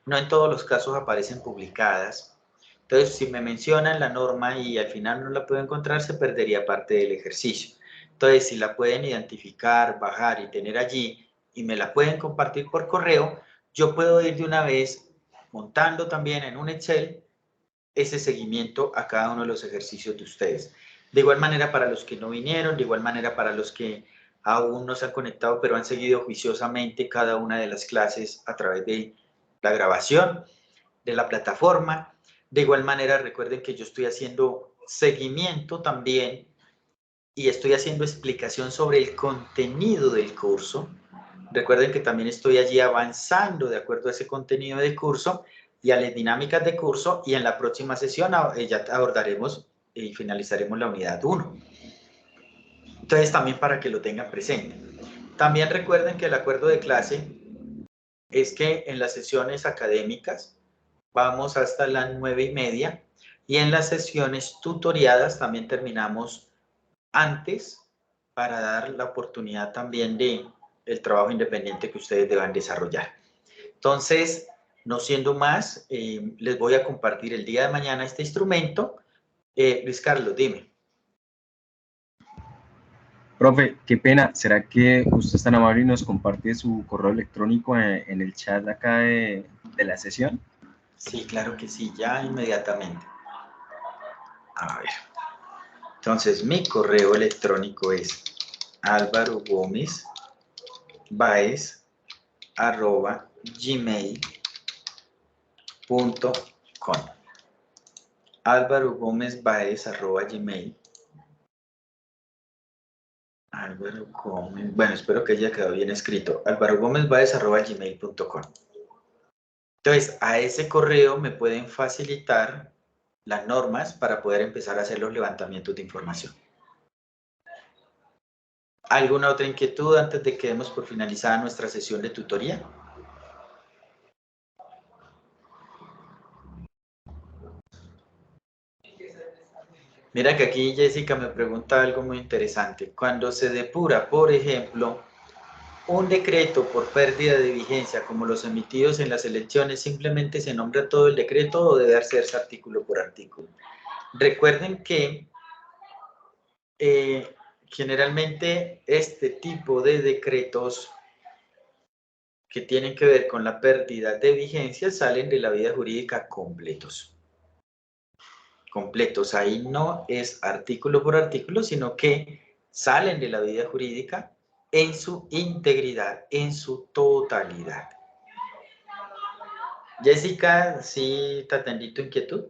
no en todos los casos aparecen publicadas. Entonces, si me mencionan la norma y al final no la puedo encontrar, se perdería parte del ejercicio. Entonces, si la pueden identificar, bajar y tener allí y me la pueden compartir por correo, yo puedo ir de una vez montando también en un Excel ese seguimiento a cada uno de los ejercicios de ustedes. De igual manera para los que no vinieron, de igual manera para los que aún no se han conectado, pero han seguido juiciosamente cada una de las clases a través de la grabación, de la plataforma. De igual manera, recuerden que yo estoy haciendo seguimiento también y estoy haciendo explicación sobre el contenido del curso. Recuerden que también estoy allí avanzando de acuerdo a ese contenido de curso y a las dinámicas de curso, y en la próxima sesión ya abordaremos y finalizaremos la unidad 1. Entonces, también para que lo tengan presente. También recuerden que el acuerdo de clase es que en las sesiones académicas vamos hasta las 9:30 y en las sesiones tutoriadas también terminamos antes para dar la oportunidad también de el trabajo independiente que ustedes deban desarrollar. Entonces, no siendo más, les voy a compartir el día de mañana este instrumento. Luis Carlos, dime. Profe, qué pena, ¿será que usted es tan amable y nos comparte su correo electrónico en el chat acá de la sesión? Sí, claro que sí, ya inmediatamente. A ver. Entonces, mi correo electrónico es alvarogomez@gmail.com. alvarogomezbaez@gmail. Álvaro Gómez, bueno, espero que haya quedado bien escrito. alvarogomezbaez@gmail.com. Entonces, a ese correo me pueden facilitar las normas para poder empezar a hacer los levantamientos de información. ¿Alguna otra inquietud antes de que demos por finalizada nuestra sesión de tutoría? Mira que aquí Jessica me pregunta algo muy interesante. Cuando se depura, por ejemplo, un decreto por pérdida de vigencia, como los emitidos en las elecciones, ¿simplemente se nombra todo el decreto o debe hacerse artículo por artículo? Recuerden que generalmente este tipo de decretos que tienen que ver con la pérdida de vigencia salen de la vida jurídica completos. Completos, ahí no es artículo por artículo, sino que salen de la vida jurídica en su integridad, en su totalidad. Jessica, ¿sí te atendí tu inquietud?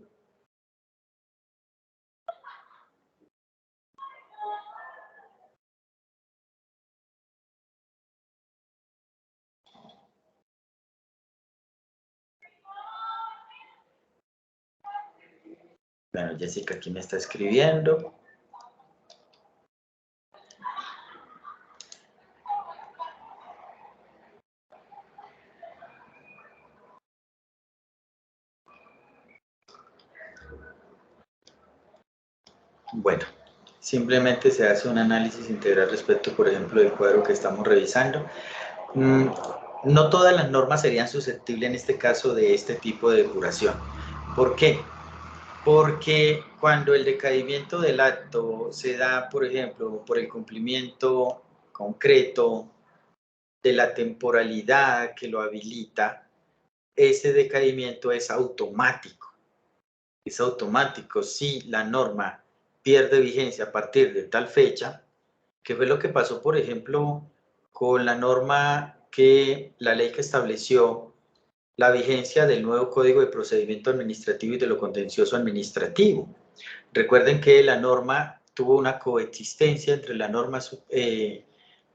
Bueno, Jessica aquí me está escribiendo. Bueno, simplemente se hace un análisis integral respecto, por ejemplo, del cuadro que estamos revisando. No todas las normas serían susceptibles en este caso de este tipo de depuración. ¿Por qué? Porque cuando el decaimiento del acto se da, por ejemplo, por el cumplimiento concreto de la temporalidad que lo habilita, ese decaimiento es automático. Es automático. Si la norma pierde vigencia a partir de tal fecha, que fue lo que pasó, por ejemplo, con la norma la ley que estableció la vigencia del nuevo Código de Procedimiento Administrativo y de lo Contencioso Administrativo. Recuerden que la norma tuvo una coexistencia entre la norma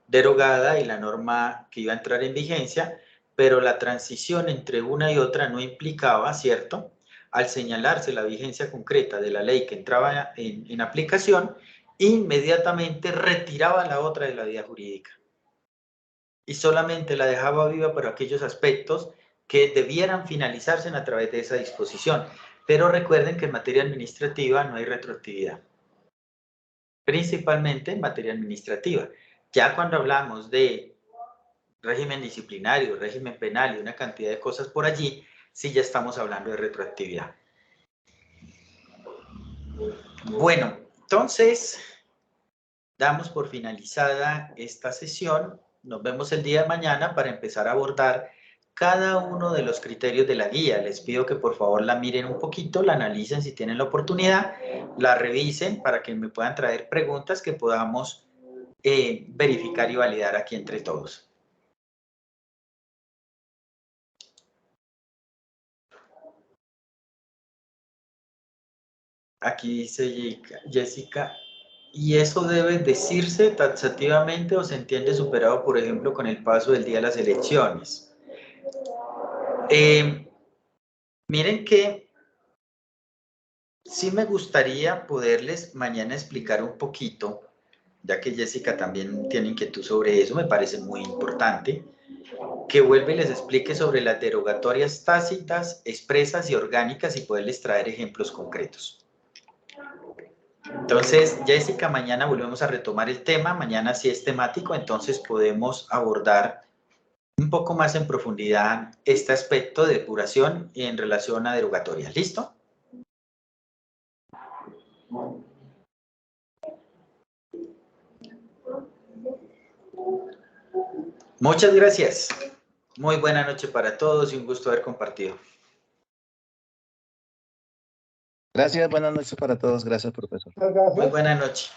derogada y la norma que iba a entrar en vigencia, pero la transición entre una y otra no implicaba, ¿cierto?, al señalarse la vigencia concreta de la ley que entraba en aplicación, inmediatamente retiraba la otra de la vía jurídica y solamente la dejaba viva para aquellos aspectos que debieran finalizarse a través de esa disposición. Pero recuerden que en materia administrativa no hay retroactividad, principalmente en materia administrativa. Ya cuando hablamos de régimen disciplinario, régimen penal y una cantidad de cosas por allí, sí ya estamos hablando de retroactividad. Bueno, entonces damos por finalizada esta sesión. Nos vemos el día de mañana para empezar a abordar cada uno de los criterios de la guía. Les pido que por favor la miren un poquito, la analicen si tienen la oportunidad, la revisen para que me puedan traer preguntas que podamos verificar y validar aquí entre todos. Aquí dice Jessica, ¿y eso debe decirse taxativamente o se entiende superado, por ejemplo, con el paso del día de las elecciones? Miren que sí me gustaría poderles mañana explicar un poquito, ya que Jessica también tiene inquietud sobre eso, me parece muy importante, que vuelva y les explique sobre las derogatorias tácitas, expresas y orgánicas y poderles traer ejemplos concretos. Entonces, Jessica, mañana volvemos a retomar el tema, mañana sí es temático, entonces podemos abordar un poco más en profundidad este aspecto de depuración en relación a derogatorias. ¿Listo? Muchas gracias. Muy buena noche para todos y un gusto haber compartido. Gracias, buenas noches para todos. Gracias, profesor. Muchas gracias. Muy buena noche.